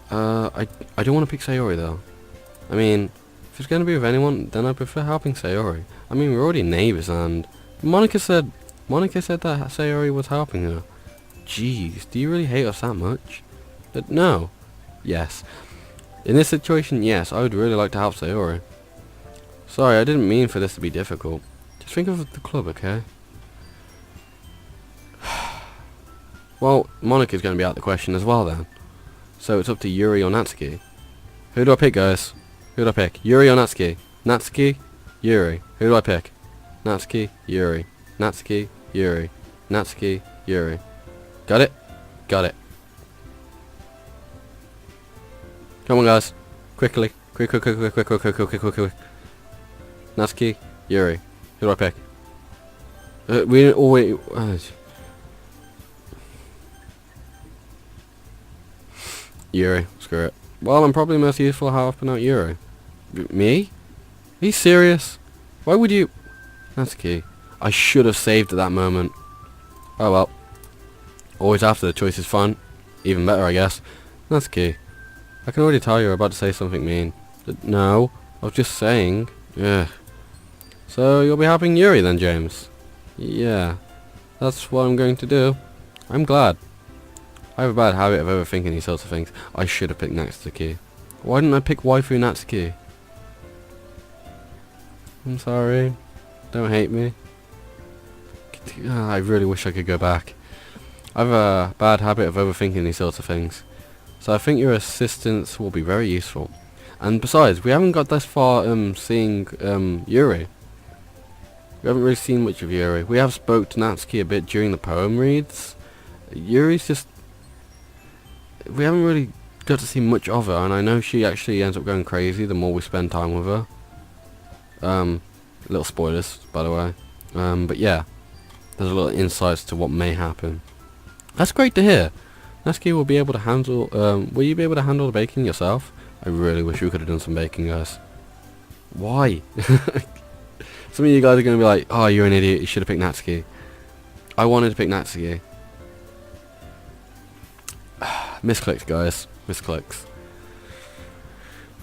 I don't want to pick Sayori though. I mean, if it's going to be with anyone, then I prefer helping Sayori. I mean, we're already neighbours and... Monica said that Sayori was helping her. Jeez, do you really hate us that much? No. Yes. In this situation, yes, I would really like to help Sayori. Sorry, I didn't mean for this to be difficult. Just think of the club, okay? Well, Monica's going to be out of the question as well then. So it's up to Yuri or Natsuki. Who do I pick, guys? Who do I pick? Yuri or Natsuki? Natsuki? Yuri. Who do I pick? Natsuki? Yuri. Natsuki? Yuri. Natsuki? Yuri. Got it? Got it. Come on, guys. Quickly. Quick. Natsuki? Yuri. Who do I pick? We didn't always... Yuri, screw it. Well, I'm probably most useful helping out Yuri. Me? Are you serious? Why would you... That's key. I should have saved at that moment. Oh well. Always after the choice is fun. Even better, I guess. That's key. I can already tell you're about to say something mean. No, I was just saying. Yeah. So you'll be helping Yuri then, James? Yeah. That's what I'm going to do. I'm glad. I have a bad habit of overthinking these sorts of things. I should have picked Natsuki. Why didn't I pick waifu Natsuki? I'm sorry. Don't hate me. I really wish I could go back. I have a bad habit of overthinking these sorts of things. So I think your assistance will be very useful. And besides, we haven't got this far seeing Yuri. We haven't really seen much of Yuri. We have spoke to Natsuki a bit during the poem reads. Yuri's just... We haven't really got to see much of her, and I know she actually ends up going crazy the more we spend time with her. Little spoilers, by the way. But yeah, there's a little insights to what may happen. That's great to hear. Natsuki will be able to handle... will you be able to handle the baking yourself? I really wish we could have done some baking, guys. Why? Some of you guys are going to be like, oh, you're an idiot, you should have picked Natsuki. I wanted to pick Natsuki. Misclicks, guys. Misclicks.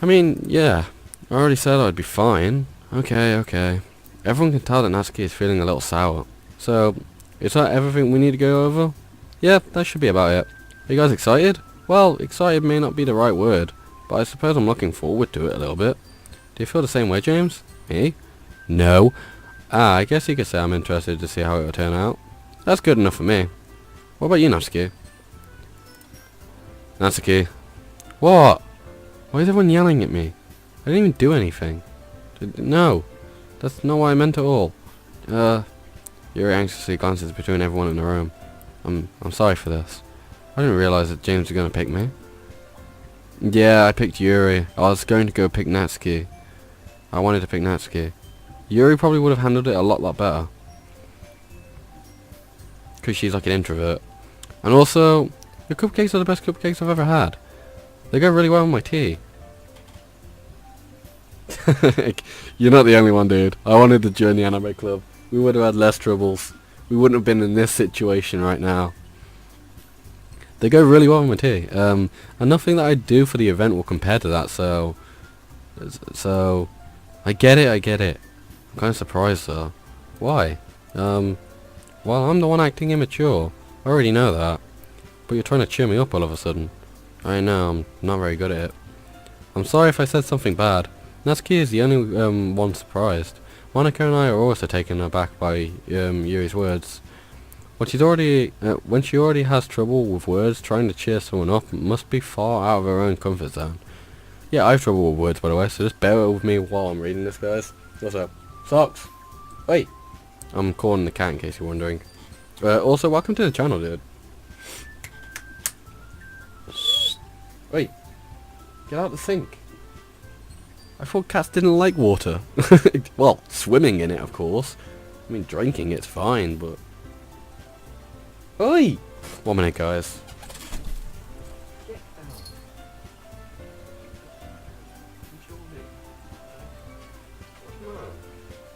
I mean, yeah. I already said I'd be fine. Okay. Everyone can tell that Natsuki is feeling a little sour. So, is that everything we need to go over? Yeah, that should be about it. Are you guys excited? Well, excited may not be the right word, but I suppose I'm looking forward to it a little bit. Do you feel the same way, James? Me? No. I guess you could say I'm interested to see how it will turn out. That's good enough for me. What about you, Natsuki? Natsuki. What? Why is everyone yelling at me? I didn't even do anything. No. That's not what I meant at all. Yuri anxiously glances between everyone in the room. I'm sorry for this. I didn't realize that James was gonna pick me. Yeah, I picked Yuri. I was going to go pick Natsuki. I wanted to pick Natsuki. Yuri probably would have handled it a lot better. Because she's like an introvert. And also, your cupcakes are the best cupcakes I've ever had. They go really well with my tea. You're not the only one, dude. I wanted to join the anime club. We would have had less troubles. We wouldn't have been in this situation right now. They go really well with my tea. And nothing that I do for the event will compare to that, so I get it. I'm kind of surprised though. Why? Well, I'm the one acting immature. I already know that. But you're trying to cheer me up all of a sudden. I know, I'm not very good at it. I'm sorry if I said something bad. Natsuki is the only one surprised. Monica and I are also taken aback by Yuri's words. When she already has trouble with words, trying to cheer someone up must be far out of her own comfort zone. Yeah, I have trouble with words, by the way, so just bear with me while I'm reading this, guys. Also, socks! Wait! I'm calling the cat in case you're wondering. Also, welcome to the channel, dude. Wait. Get out the sink. I thought cats didn't like water. Well, swimming in it, of course. I mean, drinking it's fine, but... Oi! 1 minute, guys.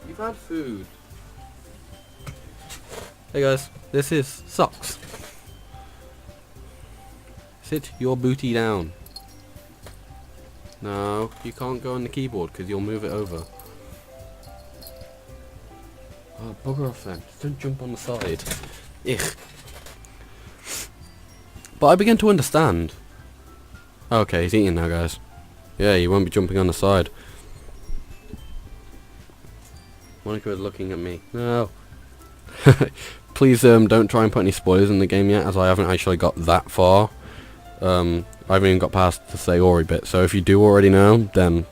You've had food. Hey guys, this is Socks. Sit your booty down. No, you can't go on the keyboard because you'll move it over. Oh, bugger off then. Just don't jump on the side. Ugh. But I begin to understand. Okay, he's eating now, guys. Yeah, you won't be jumping on the side. Monica is looking at me. No. Please don't try and put any spoilers in the game yet, as I haven't actually got that far. I haven't even got past the Sayori bit, so if you do already know, then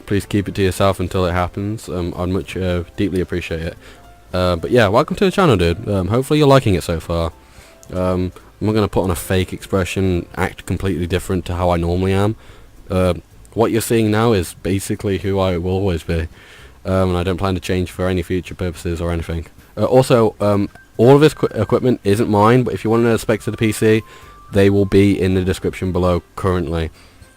please keep it to yourself until it happens. I'd much deeply appreciate it. But yeah, welcome to the channel, dude. Hopefully you're liking it so far. I'm not going to put on a fake expression, act completely different to how I normally am. What you're seeing now is basically who I will always be. And I don't plan to change for any future purposes or anything. Also, all of this equipment isn't mine, but if you want to know the specs of the PC, they will be in the description below currently.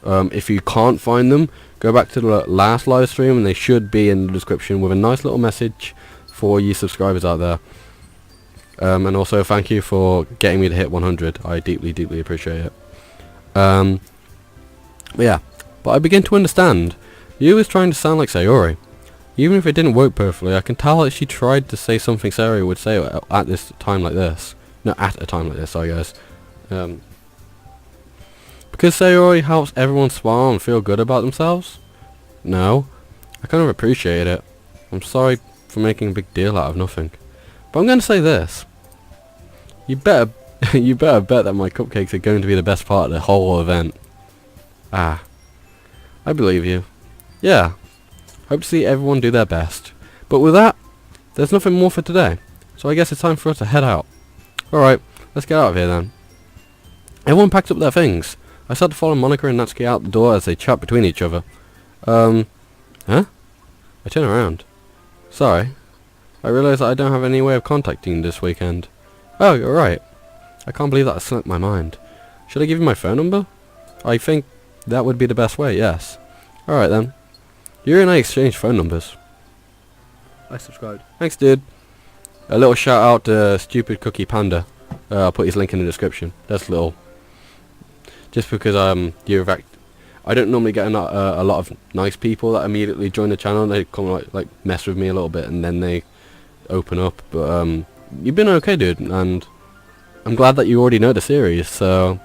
If you can't find them, go back to the last live stream and they should be in the description with a nice little message for you subscribers out there. And also thank you for getting me to hit 100. I deeply appreciate it. But yeah, but I begin to understand. You was trying to sound like Sayori. Even if it didn't work perfectly, I can tell that she tried to say something Sayori would say at this time like this. No, at a time like this, sorry guys. Because Sayori helps everyone smile and feel good about themselves? No. I kind of appreciate it. I'm sorry for making a big deal out of nothing. But I'm going to say this. You better bet that my cupcakes are going to be the best part of the whole event. Ah. I believe you. Yeah. Hope to see everyone do their best. But with that, there's nothing more for today. So I guess it's time for us to head out. Alright, let's get out of here then. Everyone packed up their things. I started to follow Monica and Natsuki out the door as they chat between each other. Huh? I turn around. Sorry. I realise that I don't have any way of contacting you this weekend. Oh, you're right. I can't believe that slipped my mind. Should I give you my phone number? I think that would be the best way, yes. Alright then. You and I exchanged phone numbers. I subscribed. Thanks, dude. A little shout out to Stupid Cookie Panda. I'll put his link in the description. That's a little... Just because I don't normally get a lot of nice people that immediately join the channel. They come like mess with me a little bit and then they open up. But you've been okay, dude, and I'm glad that you already know the series. So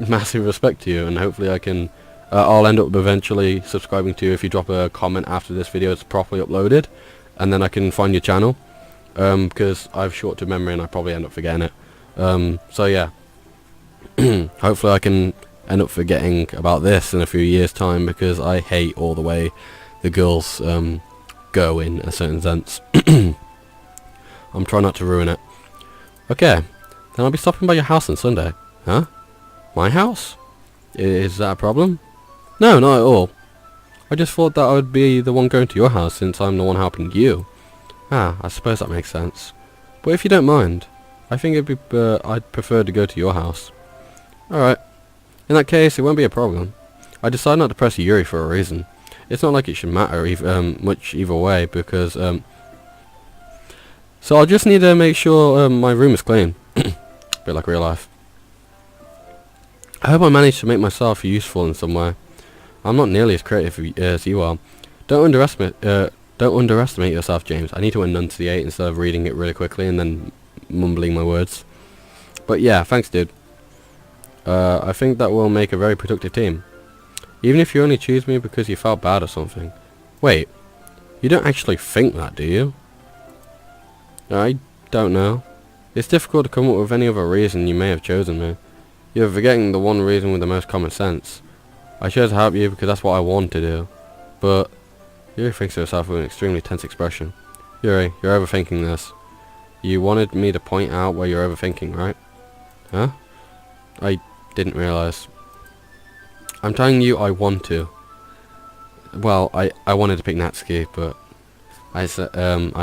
massive respect to you, and hopefully I can. I'll end up eventually subscribing to you if you drop a comment after this video is properly uploaded, and then I can find your channel. Because I have short-term memory and I probably end up forgetting it. So yeah. Hopefully I can end up forgetting about this in a few years time, because I hate all the way the girls go in a certain sense. I'm trying not to ruin it. Okay, then I'll be stopping by your house on Sunday. Huh? My house? Is that a problem? No, not at all. I just thought that I would be the one going to your house since I'm the one helping you. Ah, I suppose that makes sense. But if you don't mind, I think I'd prefer to go to your house. Alright. In that case, it won't be a problem. I decided not to press Yuri for a reason. It's not like it should matter much either way, because so I'll just need to make sure my room is clean. Bit like real life. I hope I managed to make myself useful in some way. I'm not nearly as creative as you are. Don't underestimate yourself, James. I need to enunciate instead of reading it really quickly and then mumbling my words. But yeah, thanks, dude. I think that will make a very productive team. Even if you only choose me because you felt bad or something. Wait, you don't actually think that, do you? I don't know. It's difficult to come up with any other reason you may have chosen me. You're forgetting the one reason with the most common sense. I chose to help you because that's what I want to do. But Yuri thinks to herself with an extremely tense expression. Yuri, you're overthinking this. You wanted me to point out where you're overthinking, right? Huh? I didn't realise. I'm telling you I want to. Well, I wanted to pick Natsuki, but I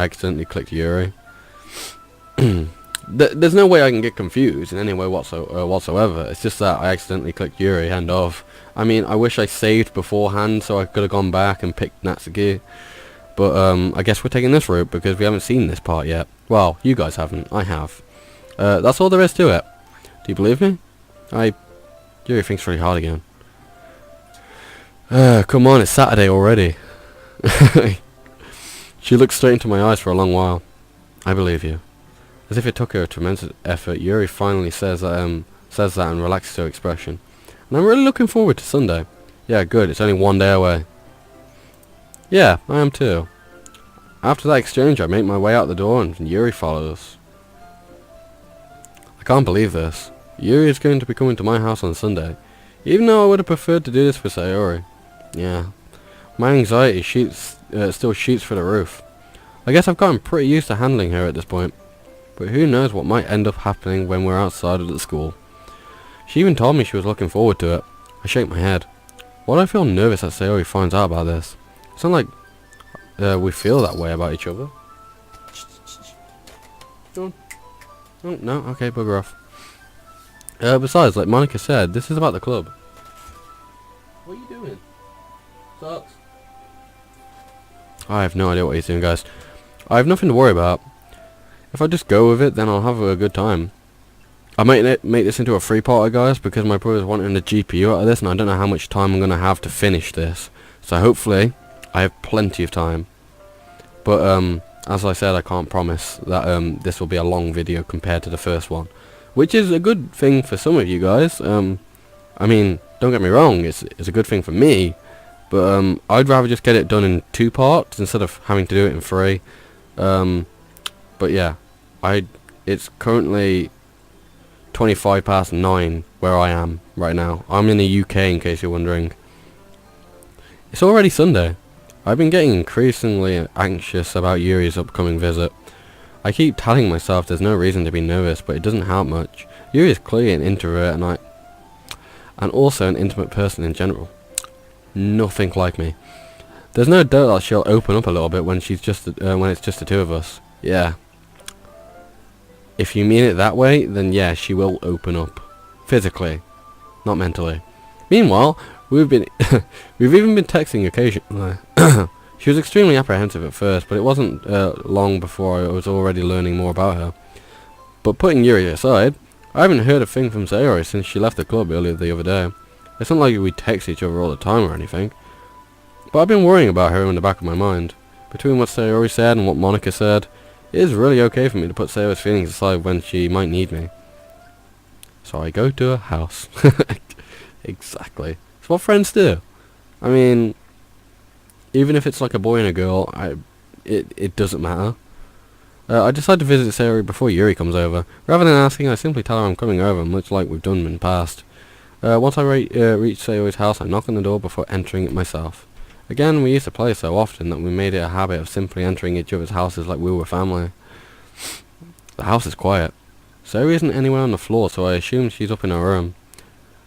accidentally clicked Yuri. There's no way I can get confused in any way whatsoever. It's just that I accidentally clicked Yuri, end of. I mean, I wish I saved beforehand so I could have gone back and picked Natsuki. But I guess we're taking this route because we haven't seen this part yet. Well, you guys haven't. I have. That's all there is to it. Do you believe me? Yuri thinks really hard again. Come on, it's Saturday already. She looks straight into my eyes for a long while. I believe you. As if it took her a tremendous effort, Yuri finally says that and relaxes her expression. And I'm really looking forward to Sunday. Yeah, good, it's only one day away. Yeah, I am too. After that exchange, I make my way out the door and Yuri follows. I can't believe this. Yuri is going to be coming to my house on Sunday, even though I would have preferred to do this for Sayori. Yeah, my anxiety still shoots through the roof. I guess I've gotten pretty used to handling her at this point. But who knows what might end up happening when we're outside of the school. She even told me she was looking forward to it. I shake my head. Why do I feel nervous that Sayori finds out about this? It's not like we feel that way about each other. Oh, no, okay, bugger off. Besides, like Monica said, this is about the club. What are you doing? Sucks. I have no idea what he's doing, guys. I have nothing to worry about. If I just go with it, then I'll have a good time. I might make this into a three-parter, guys, because my brother's wanting the GPU out of this, and I don't know how much time I'm going to have to finish this. So hopefully, I have plenty of time. But, as I said, I can't promise that this will be a long video compared to the first one. Which is a good thing for some of you guys. I mean, don't get me wrong, it's a good thing for me. But I'd rather just get it done in 2 parts instead of having to do it in 3. But yeah, it's currently 9:25 where I am right now. I'm in the UK, in case you're wondering. It's already Sunday. I've been getting increasingly anxious about Yuri's upcoming visit. I keep telling myself there's no reason to be nervous, but it doesn't help much. Yuri is clearly an introvert, and also an intimate person in general. Nothing like me. There's no doubt that she'll open up a little bit when it's just the two of us. Yeah. If you mean it that way, then yeah, she will open up. Physically. Not mentally. Meanwhile, we've even been texting occasionally. She was extremely apprehensive at first, but it wasn't long before I was already learning more about her. But putting Yuri aside, I haven't heard a thing from Sayori since she left the club earlier the other day. It's not like we text each other all the time or anything. But I've been worrying about her in the back of my mind. Between what Sayori said and what Monica said, it is really okay for me to put Sayori's feelings aside when she might need me. So I go to her house. Exactly. It's what friends do. I mean, even if it's like a boy and a girl, it doesn't matter. I decide to visit Sayori before Yuri comes over. Rather than asking, I simply tell her I'm coming over, much like we've done in the past. Once I reach Sayori's house, I knock on the door before entering it myself. Again, we used to play so often that we made it a habit of simply entering each other's houses like we were family. The house is quiet. Sayori isn't anywhere on the floor, so I assume she's up in her room.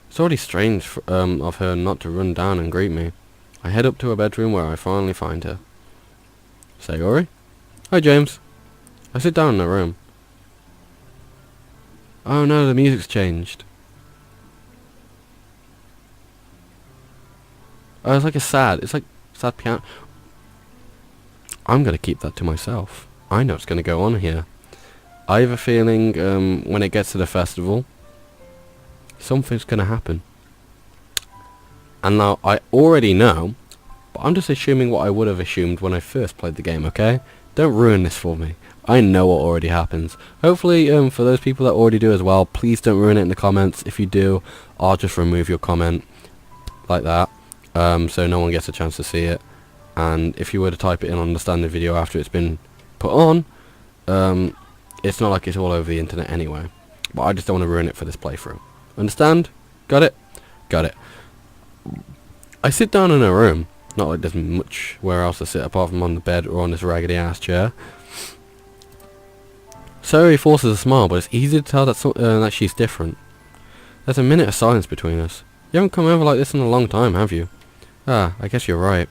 It's already strange of her not to run down and greet me. I head up to her bedroom where I finally find her. Sayori? Hi, James. I sit down in her room. Oh no, the music's changed. Oh, it's like sad piano. I'm gonna keep that to myself. I know what's gonna go on here. I have a feeling when it gets to the festival, something's gonna happen. And now I already know, but I'm just assuming what I would have assumed when I first played the game, okay? Don't ruin this for me. I know what already happens. Hopefully, for those people that already do as well, please don't ruin it in the comments. If you do, I'll just remove your comment like that, so no one gets a chance to see it. And if you were to type it in on the standard video after it's been put on, it's not like it's all over the internet anyway. But I just don't want to ruin it for this playthrough. Understand? Got it? Got it. I sit down in a room. Not like there's much where else to sit apart from on the bed or on this raggedy ass chair. Sayori forces a smile, but it's easy to tell that she's different. There's a minute of silence between us. You haven't come over like this in a long time, have you? Ah, I guess you're right.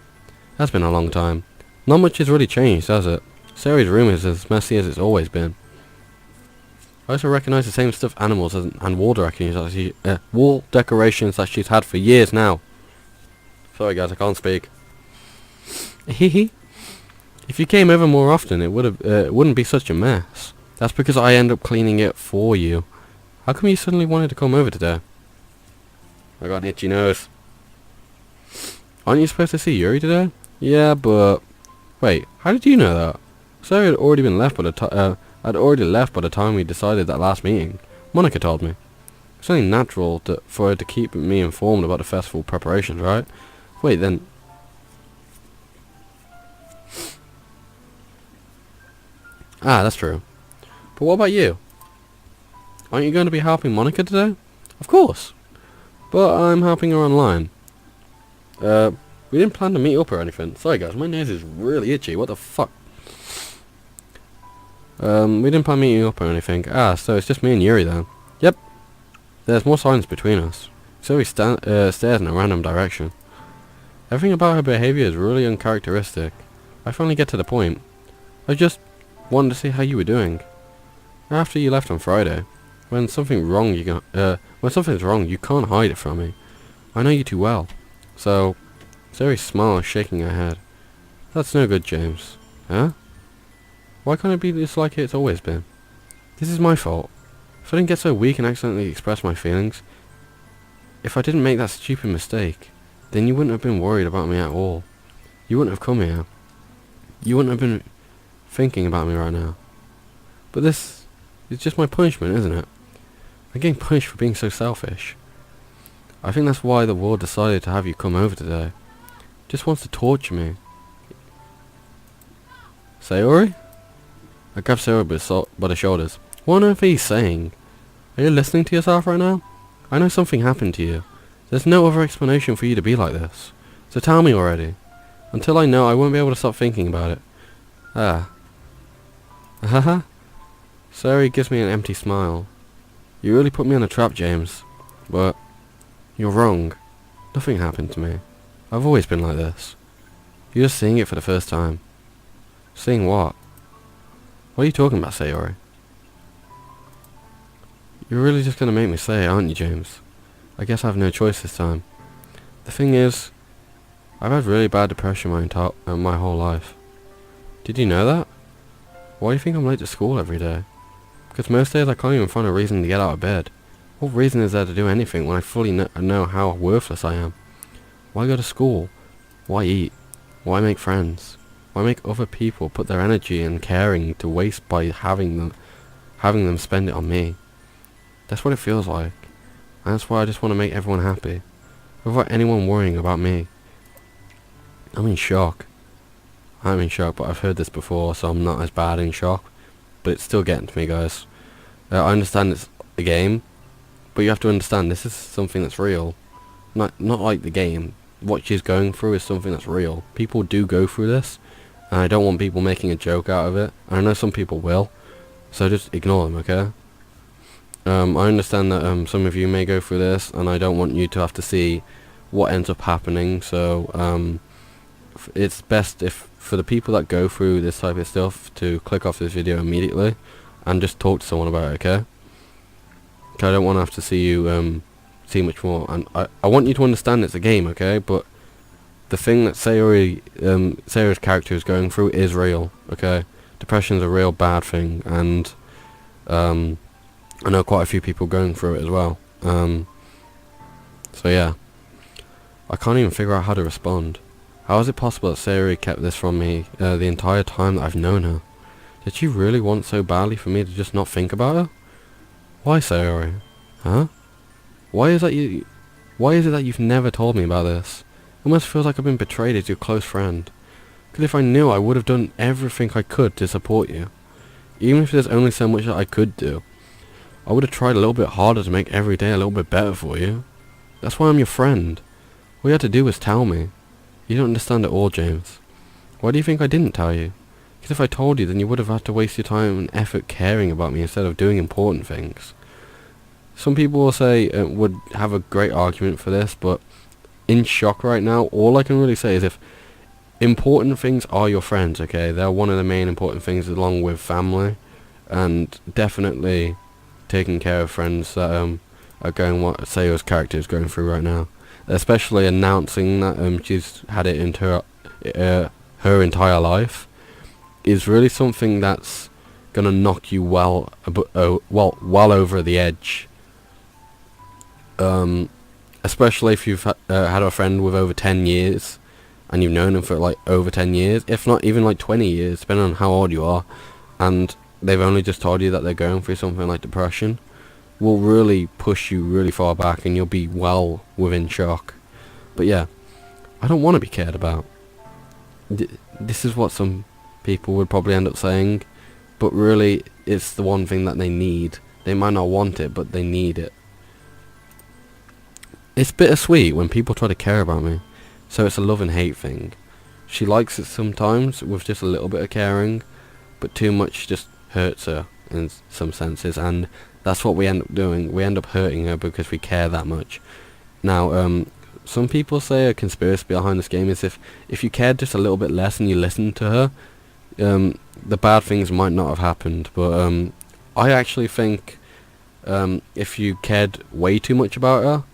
That's been a long time. Not much has really changed, has it? Sayori's room is as messy as it's always been. I also recognise the same stuffed animals and wall decorations that she's had for years now. Sorry guys, I can't speak. Hehe. If you came over more often, it wouldn't be such a mess. That's because I end up cleaning it for you. How come you suddenly wanted to come over today? I got an itchy nose. Aren't you supposed to see Yuri today? Yeah, but... Wait, how did you know that? Sayori had already been left by the time we decided that last meeting. Monica told me. It's only natural for her to keep me informed about the festival preparations, right? Wait, then... Ah, that's true. But what about you? Aren't you going to be helping Monica today? Of course. But I'm helping her online. We didn't plan to meet up or anything. Sorry guys, my nose is really itchy. What the fuck? We didn't plan meeting up or anything. Ah, so it's just me and Yuri then. Yep. There's more silence between us. Sayori stares in a random direction. Everything about her behaviour is really uncharacteristic. I finally get to the point. I just wanted to see how you were doing. After you left on Friday, when something's wrong, you can't hide it from me. I know you too well. So, Sayori smiles, shaking her head. That's no good, James. Huh? Why can't it be just like it's always been? This is my fault. If I didn't get so weak and accidentally express my feelings, if I didn't make that stupid mistake, then you wouldn't have been worried about me at all. You wouldn't have come here. You wouldn't have been thinking about me right now. But this is just my punishment, isn't it? I'm getting punished for being so selfish. I think that's why the world decided to have you come over today. Just wants to torture me. Sayori? I grab Sayori by the shoulders. What on earth are you saying? Are you listening to yourself right now? I know something happened to you. There's no other explanation for you to be like this. So tell me already. Until I know, I won't be able to stop thinking about it. Ah. Haha. Sayori gives me an empty smile. You really put me on a trap, James. But you're wrong. Nothing happened to me. I've always been like this. You're just seeing it for the first time. Seeing what? What are you talking about, Sayori? You're really just going to make me say it, aren't you, James? I guess I have no choice this time. The thing is, I've had really bad depression my whole life. Did you know that? Why do you think I'm late to school every day? Because most days I can't even find a reason to get out of bed. What reason is there to do anything when I fully know how worthless I am? Why go to school? Why eat? Why make friends? Why make other people put their energy and caring to waste by having them spend it on me? That's what it feels like. And that's why I just want to make everyone happy. Without anyone worrying about me. I'm in shock. I'm in shock, but I've heard this before, so I'm not as bad in shock. But it's still getting to me, guys. I understand it's a game, but you have to understand this is something that's real. Not like the game. What she's going through is something that's real. People do go through this, and I don't want people making a joke out of it. And I know some people will, So just ignore them, okay? I understand that some of you may go through this, and I don't want you to have to see what ends up happening, so it's best if, for the people that go through this type of stuff, to click off this video immediately and just talk to someone about it, okay? I don't want to have to see you see much more, and I want you to understand it's a game, okay? But the thing that Sayori's character is going through is real, okay? Depression is a real bad thing, and I know quite a few people going through it as well. So yeah, I can't even figure out how to respond. How is it possible that Sayori kept this from me the entire time that I've known her? Did she really want so badly for me to just not think about her? Why, Sayori? Huh? Why is it that you've never told me about this? It almost feels like I've been betrayed as your close friend. Because if I knew, I would have done everything I could to support you. Even if there's only so much that I could do. I would have tried a little bit harder to make every day a little bit better for you. That's why I'm your friend. All you had to do was tell me. You don't understand at all, James. Why do you think I didn't tell you? Because if I told you, then you would have had to waste your time and effort caring about me instead of doing important things. Some people will say would have a great argument for this, but in shock right now, all I can really say is if important things are your friends, okay? They're one of the main important things along with family, and definitely taking care of friends that are going what Sayori's character is going through right now. Especially announcing that she's had it into her entire life is really something that's gonna knock you well over the edge. Especially if you've had a friend with over 10 years and you've known them for like over 10 years, if not even like 20 years, depending on how old you are, and they've only just told you that they're going through something like depression, will really push you really far back, and you'll be well within shock. But yeah, I don't want to be cared about. This is what some people would probably end up saying, but really it's the one thing that they need. They might not want it, but they need it. It's bittersweet when people try to care about me, so it's a love and hate thing. She likes it sometimes with just a little bit of caring, but too much just hurts her in some senses, and that's what we end up doing. We end up hurting her because we care that much. Now, some people say a conspiracy behind this game is if you cared just a little bit less and you listened to her, the bad things might not have happened. But I actually think if you cared way too much about her,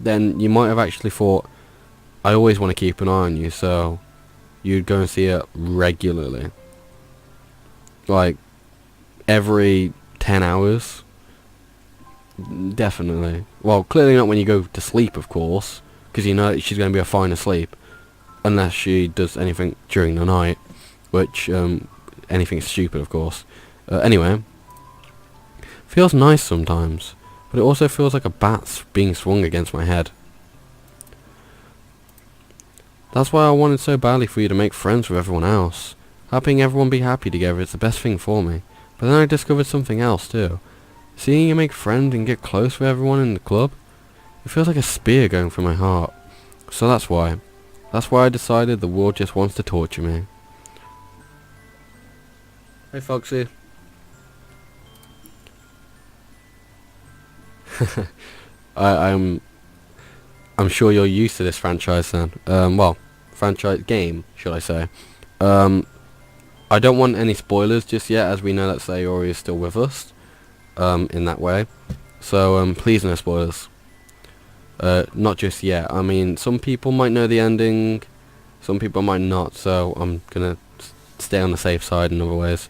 then you might have actually thought, I always want to keep an eye on you, so you'd go and see her regularly. Like, every 10 hours. Definitely. Well, clearly not when you go to sleep, of course, because you know she's going to be fine asleep, unless she does anything during the night, which, anything stupid, of course. Anyway, feels nice sometimes, but it also feels like a bat's being swung against my head. That's why I wanted so badly for you to make friends with everyone else. Helping everyone be happy together is the best thing for me. But then I discovered something else too. Seeing you make friends and get close with everyone in the club, it feels like a spear going through my heart. So that's why. That's why I decided the world just wants to torture me. Hey Foxy. I'm sure you're used to this franchise then. Well, franchise game, should I say. I don't want any spoilers just yet, as we know that Sayori is still with us. In that way. So, please no spoilers. Not just yet. I mean, some people might know the ending, some people might not, so I'm gonna stay on the safe side in other ways.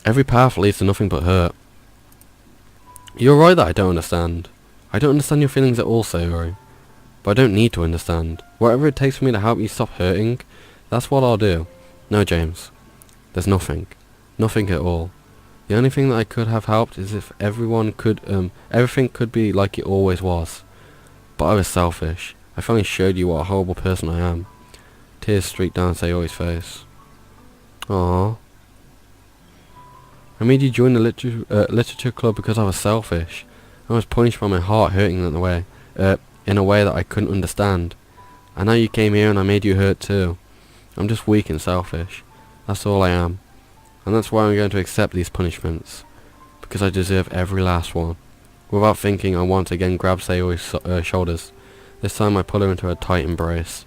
Every path leads to nothing but hurt. You're right that I don't understand. I don't understand your feelings at all, Sayori. But I don't need to understand. Whatever it takes for me to help you stop hurting, that's what I'll do. No, James. There's nothing. Nothing at all. The only thing that I could have helped is if everything could be like it always was. But I was selfish. I finally showed you what a horrible person I am. Tears streaked down Sayori's face. Aww. I made you join the literature club because I was selfish. I was punished by my heart hurting in a way that I couldn't understand. And now you came here and I made you hurt too. I'm just weak and selfish. That's all I am. And that's why I'm going to accept these punishments. because I deserve every last one. Without thinking, I once again grab Sayori's shoulders. This time I pull her into a tight embrace.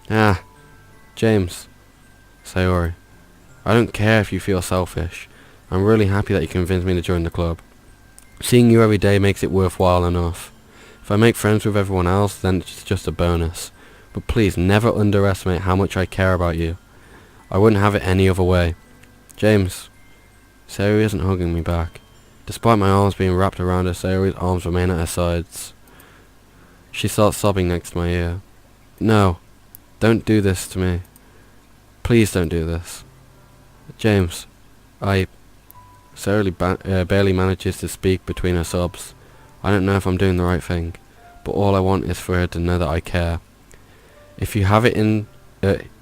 Ah, James. Sayori. I don't care if you feel selfish. I'm really happy that you convinced me to join the club. Seeing you every day makes it worthwhile enough. If I make friends with everyone else, then it's just a bonus. But please never underestimate how much I care about you. I wouldn't have it any other way. James. Sayori isn't hugging me back. Despite my arms being wrapped around her, Sayori's arms remain at her sides. She starts sobbing next to my ear. No. Don't do this to me. Please don't do this. James. Sayori barely manages to speak between her sobs. I don't know if I'm doing the right thing, but all I want is for her to know that I care. If you have it in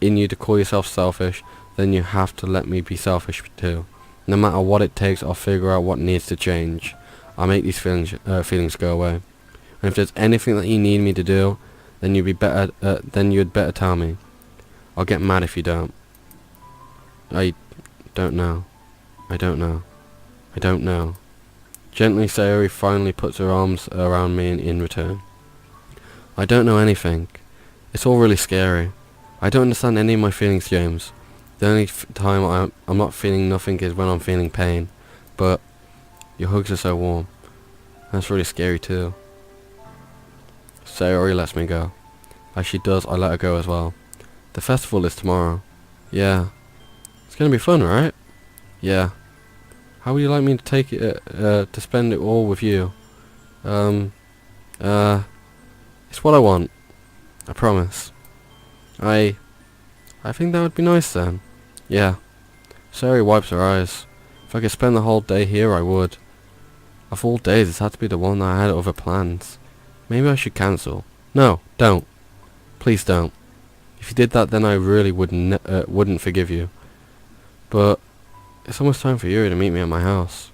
you to call yourself selfish, then you have to let me be selfish too. No matter what it takes, I'll figure out what needs to change. I'll make these feelings go away. And if there's anything that you need me to do, then you'd better tell me. I'll get mad if you don't. I don't know. I don't know. I don't know. Gently, Sayori finally puts her arms around me in return. I don't know anything. It's all really scary. I don't understand any of my feelings, James. The only time I'm not feeling nothing is when I'm feeling pain. But your hugs are so warm. That's really scary too. Sayori lets me go. As she does, I let her go as well. The festival is tomorrow. Yeah. It's gonna be fun, right? Yeah. How would you like me to take it, to spend it all with you? It's what I want. I promise. I think that would be nice then. Yeah. Sayori wipes her eyes. If I could spend the whole day here, I would. Of all days, it's had to be the one that I had other plans. Maybe I should cancel. No, don't. Please don't. If you did that, then I really wouldn't forgive you. But it's almost time for Yuri to meet me at my house.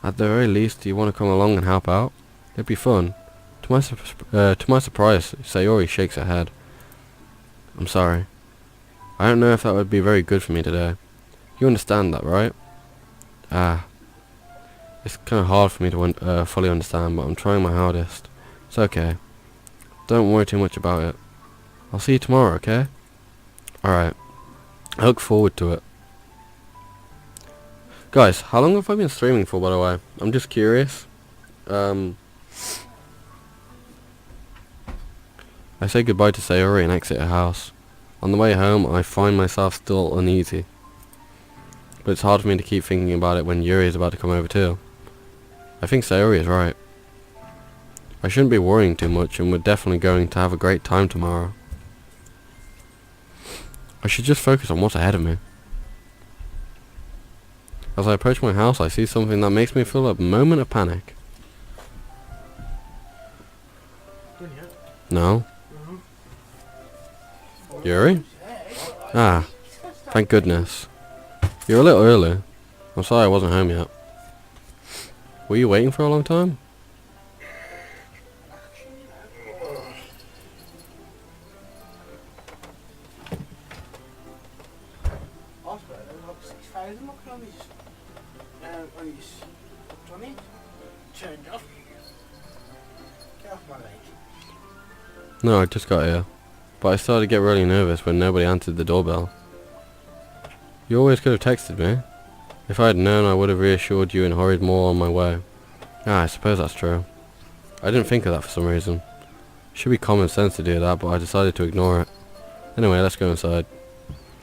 At the very least, do you want to come along and help out? It'd be fun. To my surprise, Sayori shakes her head. I'm sorry. I don't know if that would be very good for me today. You understand that, right? It's kind of hard for me to fully understand, but I'm trying my hardest. It's okay. Don't worry too much about it. I'll see you tomorrow, okay? Alright. I look forward to it. Guys, how long have I been streaming for, by the way? I'm just curious. I say goodbye to Sayori and exit her house. On the way home, I find myself still uneasy. But it's hard for me to keep thinking about it when Yuri is about to come over too. I think Sayori is right. I shouldn't be worrying too much, and we're definitely going to have a great time tomorrow. I should just focus on what's ahead of me. As I approach my house, I see something that makes me feel a moment of panic. No? Yuri? Ah, thank goodness. You're a little early. I'm sorry I wasn't home yet. Were you waiting for a long time? No, I just got here. But I started to get really nervous when nobody answered the doorbell. You always could have texted me. If I had known, I would have reassured you and hurried more on my way. Ah, I suppose that's true. I didn't think of that for some reason. Should be common sense to do that, but I decided to ignore it. Anyway, let's go inside.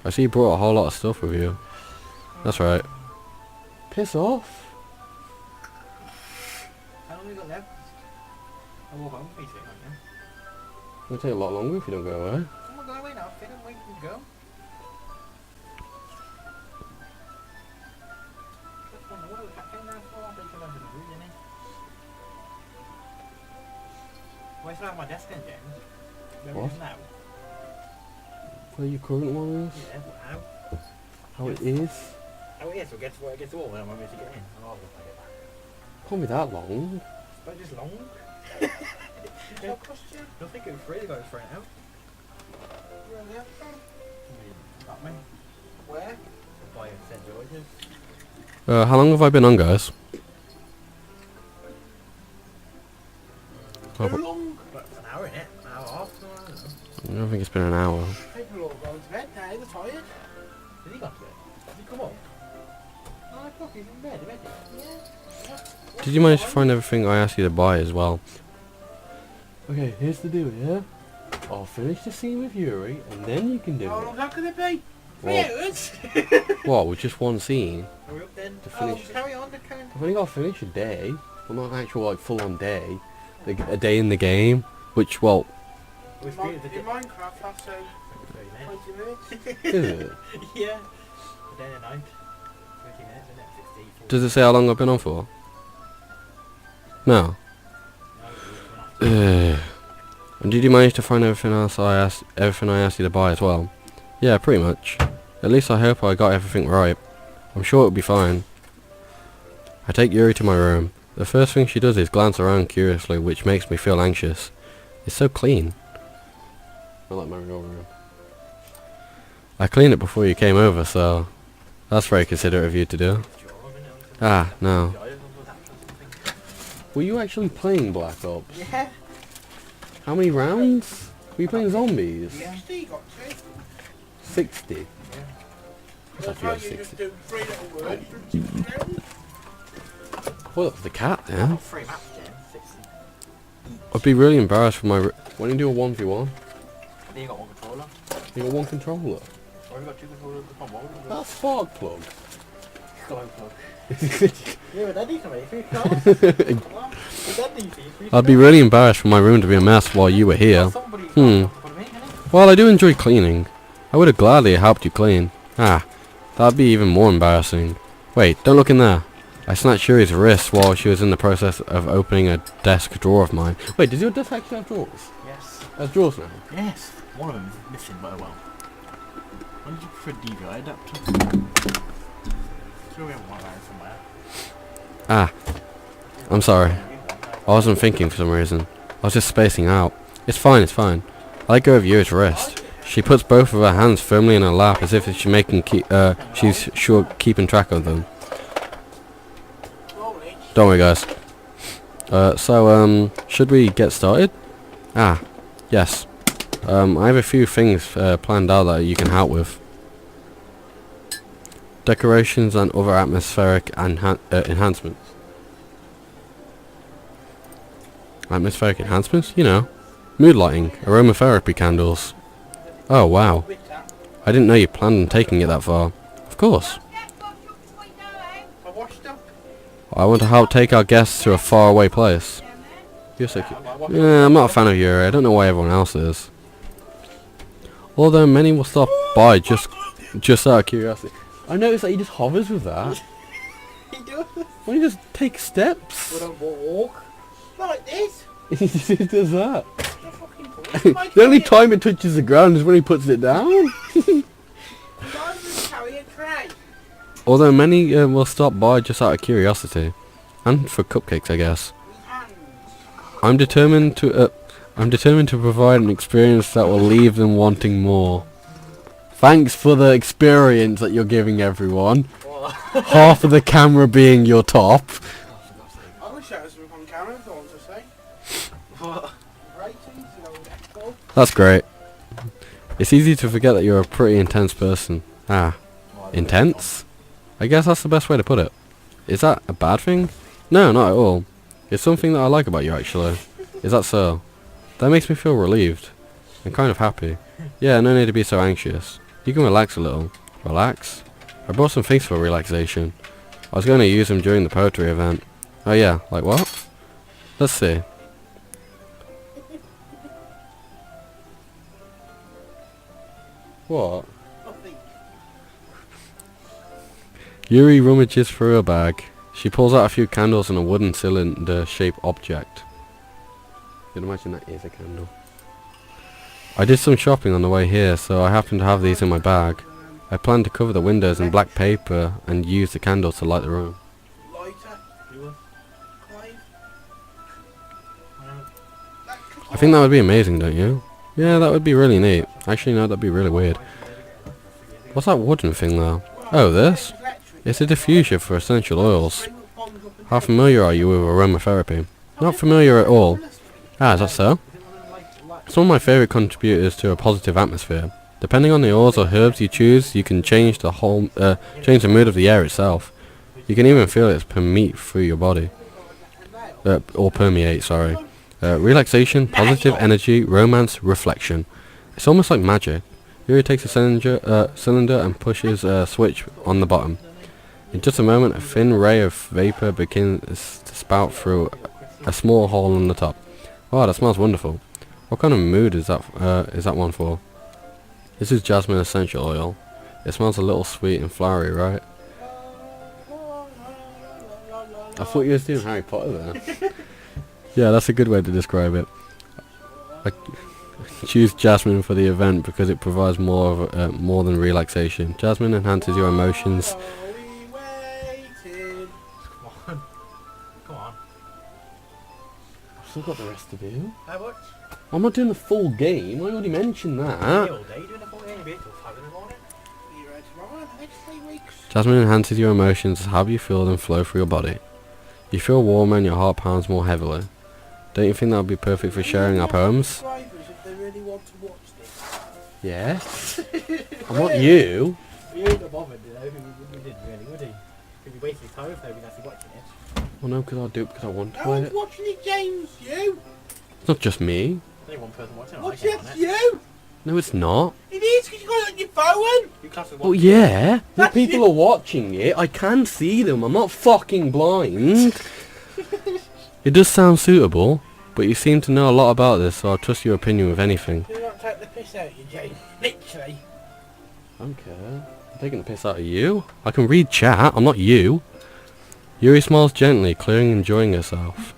I see you brought a whole lot of stuff with you. That's right. Piss off. How long we got left? I'll walk home, please, aren't you? It'll take a lot longer if you don't go away. I'm not going away now, Finn. I'm waiting to go. What are we packing now for? I'll be coming over the room, innit? Why is that my desk then, James? Where What? it is now? Where your current one is? Yeah, how? How it is? Oh, yeah, so gets where it gets all when I'm ready to get in. I'll have a look at it. Can't be that long. But just long. What cost you? I think it was free to go for it out. Really? Got me. Where? By St. George's. How long have I been on, guys? Too long. But an hour in it, an hour off. I don't think it's been an hour. People all going to bed now, they're tired. Did he go to bed? Did he come up? 9 o'clock, he's in bed, ready? Yeah. Did you manage to find everything I asked you to buy as well? Okay, here's the deal, yeah? I'll finish the scene with Yuri, and then you can do How it. long's that going to be? 3 What? hours? What, with just one scene? Hurry up then. To finish. Carry on, carry on. I've only got to finish a day. Well, not an actual, like, full-on day. A day in the game, which, well, We've In created the Minecraft, that's 20 minutes. is it? Yeah. A day and a night. 20 minutes, isn't it? 60, 40. Does it say how long I've been on for? No. No, we're not. And did you manage to find everything I asked you to buy as well? Yeah, pretty much. At least I hope I got everything right. I'm sure it'll be fine. I take Yuri to my room. The first thing she does is glance around curiously, which makes me feel anxious. It's so clean. I like my real room. I cleaned it before you came over, so that's very considerate of you to do. Ah, no. Were you actually playing Black Ops? Yeah. How many rounds? Were you playing zombies? Yeah. 60 you got to. 60. That's how you just do 3 little words for 60 rounds. Well, that was the cat, Yeah. yeah. 3 maps then, 60. I'd be really embarrassed for my... When you do a 1v1, Then you got one controller. you got one controller. Or you got 2 controllers on one. That's spark plug. Glowing plug. Yeah, but that needs to make 3 cars. I'd be really embarrassed for my room to be a mess while you were here. Well, I do enjoy cleaning. I would have gladly helped you clean. Ah, that'd be even more embarrassing. Wait, don't look in there. I snatched Yuri's wrist while she was in the process of opening a desk drawer of mine. Wait, does your desk actually have drawers? Yes. It has drawers now? Yes. One of them is missing, but oh well. When did you prefer DVI adapter? Sure we have one there somewhere. Ah, I'm sorry. I wasn't thinking for some reason. I was just spacing out. It's fine, it's fine. I let go of Yuri's wrist. She puts both of her hands firmly in her lap as if she's keeping track of them. Don't worry, guys. Should we get started? Ah, yes. I have a few things planned out that you can help with. Decorations and other atmospheric enhancements. Atmospheric enhancements? You know. Mood lighting, aromatherapy candles. Oh, wow. I didn't know you planned on taking it that far. Of course. I washed up. I want to help take our guests to a faraway place. You're so cute. Yeah, I'm not a fan of Yuri. I don't know why everyone else is. Although many will stop by just out of curiosity. I noticed that he just hovers with that. He does. Why don't you just take steps? We don't walk. Like this. He just does that. The fucking point. The only time it touches the ground is when he puts it down. Guys will carry a tray. Although many will stop by just out of curiosity. And for cupcakes, I guess. Hands. I'm determined to provide an experience that will leave them wanting more. Thanks for the experience that you're giving everyone. Half of the camera being your top. I wish I was on camera, if I want to say. What? Ratings, you know, echo. That's great. It's easy to forget that you're a pretty intense person. Ah, intense? I guess that's the best way to put it. Is that a bad thing? No, not at all. It's something that I like about you, actually. Is that so? That makes me feel relieved. And kind of happy. Yeah, no need to be so anxious. You can relax a little. Relax? I brought some things for relaxation. I was going to use them during the poetry event. Oh yeah, like what? Let's see. What? Nothing. Yuri rummages through her bag. She pulls out a few candles and a wooden cylinder-shaped object. You can imagine that is a candle. I did some shopping on the way here, so I happen to have these in my bag. I plan to cover the windows in black paper and use the candles to light the room. Lighter. You Clive. I think that would be amazing, don't you? Yeah, that would be really neat. Actually, no, that'd be really weird. What's that wooden thing though? Oh, this? Electric. It's a diffuser for essential oils. How familiar are you with aromatherapy? Not familiar at all. Ah, is that so? It's one of my favourite contributors to a positive atmosphere. Depending on the oils or herbs you choose, you can change the mood of the air itself. You can even feel it permeate through your body. Or permeate, sorry. Relaxation, positive energy, romance, reflection. It's almost like magic. Yuri takes a cylinder and pushes a switch on the bottom. In just a moment, a thin ray of vapor begins to spout through a small hole on the top. Wow, that smells wonderful. What kind of mood is that one for? This is jasmine essential oil. It smells a little sweet and flowery, right? I thought you were doing Harry Potter there. Yeah, that's a good way to describe it. I choose jasmine for the event because it provides more than relaxation. Jasmine enhances your emotions. Come on. I've still got the rest to do. How much? I'm not doing the full game. I already mentioned that. All day doing the full game. You'll be till 5 in the morning. You're right tomorrow, the next 3 weeks. Jasmine enhances your emotions, how you feel them flow through your body. You feel warmer and your heart pounds more heavily. Don't you think that would be perfect for sharing our poems? Subscribers if they really want to watch this. Yes. I'm not you. You ain't not bothered, you know. We didn't really, would he? If you wasted time if nobody's actually watching it. Well, no, because I'll do it because I want to No play one's it. watching it, James. You. It's not just me. Only one person watching it. What's I get on it? it. You. No, it's not. It is because you got it on your phone. You class as Well, watching. yeah. If That's people it. are watching it, I can see them. I'm not fucking blind. It does sound suitable, but you seem to know a lot about this, so I'll trust your opinion with anything. Do not take the piss out of you, James. Literally. I don't care. I'm taking the piss out of you. I can read chat. I'm not you. Yuri smiles gently, clearly enjoying herself.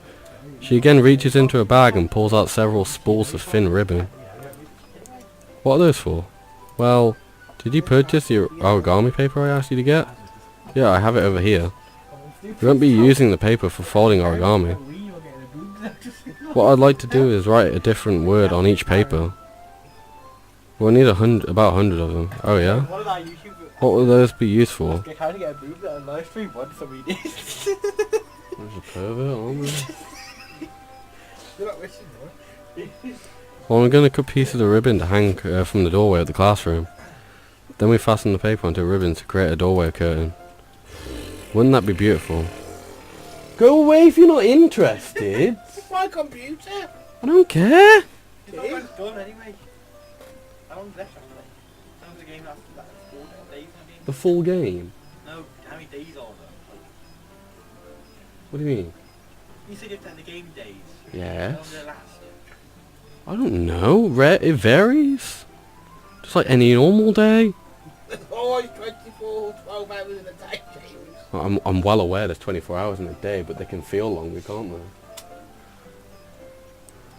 She again reaches into her bag and pulls out several spools of thin ribbon. What are those for? Well, did you purchase the origami paper I asked you to get? Yeah, I have it over here. You won't be using the paper for folding origami. What I'd like to do is write a different word on each paper. We'll need about 100 of them. Oh yeah? What did I YouTube? What will those be used for? Okay, how to get a boob that on live stream once a week. There's a pervert, aren't we? You're not wishing, boy. Well, I'm going to cut pieces of ribbon to hang from the doorway of the classroom. Then we fasten the paper onto ribbons to create a doorway curtain. Wouldn't that be beautiful? Go away if you're not interested. It's my computer. I don't care. It's not when it's done anyway. How long's left after that? How long's the game after that? 4 days maybe? The full game. No, how many days are there? What do you mean? You said you have to have the game days. How Yes. long does it last? I don't know. It varies. Just like any normal day. There's always 24, 12 hours in a day, James. I'm well aware there's 24 hours in a day, but they can feel longer, can't they?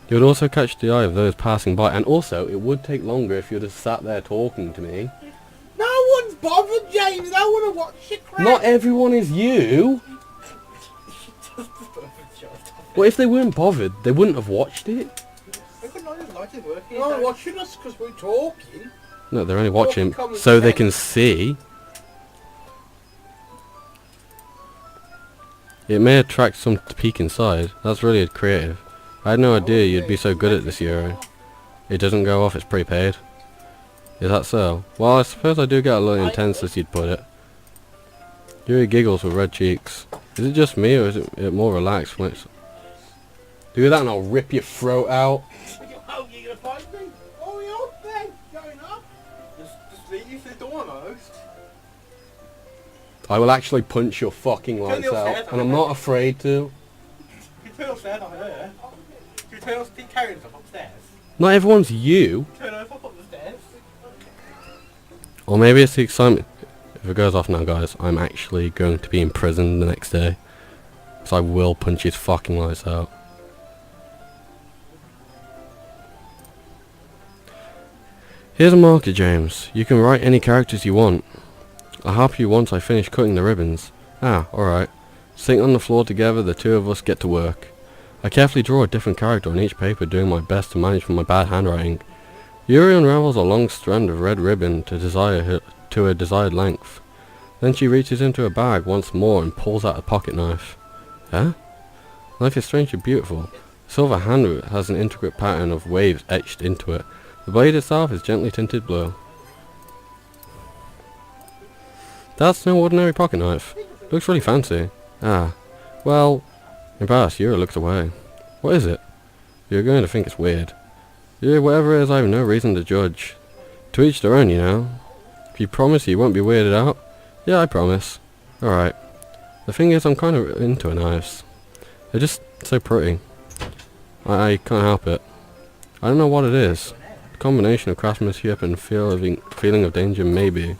You would also catch the eye of those passing by, and also it would take longer if you just sat there talking to me. No one's bothered, James. I want to watch your crap. Not everyone is you. What if they weren't bothered? They wouldn't have watched it. You're not watching us because we're talking. No, they're only watching so they can see. It may attract some to peek inside. That's really creative. I had no idea you'd be so good at this, Yuri. It doesn't go off, it's prepaid. Is that so? Well, I suppose I do get a little intense as you'd put it. Yuri giggles with red cheeks. Is it just me, or is it more relaxed when it's... Do that and I'll rip your throat out. Oh, you're going to fight me? Oh, you're then going up. Just leave the door almost. I will actually punch your fucking lights your out, head and I'm not afraid to. You can turn upstairs on her. You can turn upstairs, carrying stuff upstairs. Not everyone's you. Turn over up the stairs. Or maybe it's the excitement. If it goes off now, guys, I'm actually going to be in prison the next day. So I will punch his fucking lights out. Here's a marker, James. You can write any characters you want. I'll help you once I finish cutting the ribbons. Ah, alright. Sitting on the floor together, the two of us get to work. I carefully draw a different character on each paper, doing my best to manage my bad handwriting. Yuri unravels a long strand of red ribbon to a desired length. Then she reaches into her bag once more and pulls out a pocket knife. Huh? The knife is strangely beautiful. The silver handle has an intricate pattern of waves etched into it. The blade itself is gently tinted blue. That's no ordinary pocket knife. Looks really fancy. Ah, well, embarrassed, Yuri looks away. What is it? You're going to think it's weird. Yeah, whatever it is, I have no reason to judge. To each their own, you know. If you promise you won't be weirded out. Yeah, I promise. Alright. The thing is, I'm kind of into knives. They're just so pretty. I can't help it. I don't know what it is. The combination of craftsmanship and feeling of danger, maybe.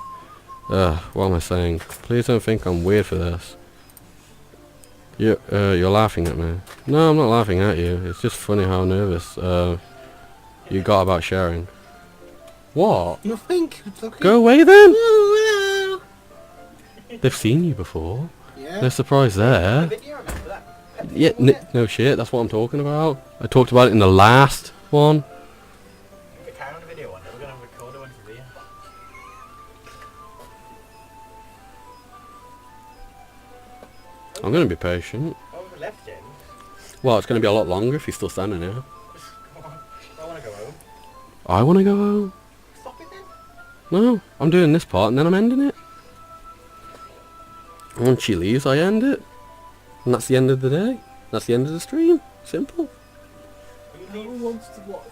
What am I saying? Please don't think I'm weird for this. You're laughing at me. No, I'm not laughing at you. It's just funny how nervous you got about sharing. What? You think? It's okay. Go away then! Ooh, hello. They've seen you before. Yeah. No surprise there. Video, remember that? Yeah, no shit, that's what I'm talking about. I talked about it in the last one. If we carry on the video one day, we're going to record it when it's video. I'm going to be patient. Oh, we left, James. Well, it's going to be a lot longer if you're still standing here. I want to go home. I want to go home. Stop it then. No, I'm doing this part and then I'm ending it. Once she leaves, I end it. And that's the end of the day. That's the end of the stream. Simple. No one wants to watch.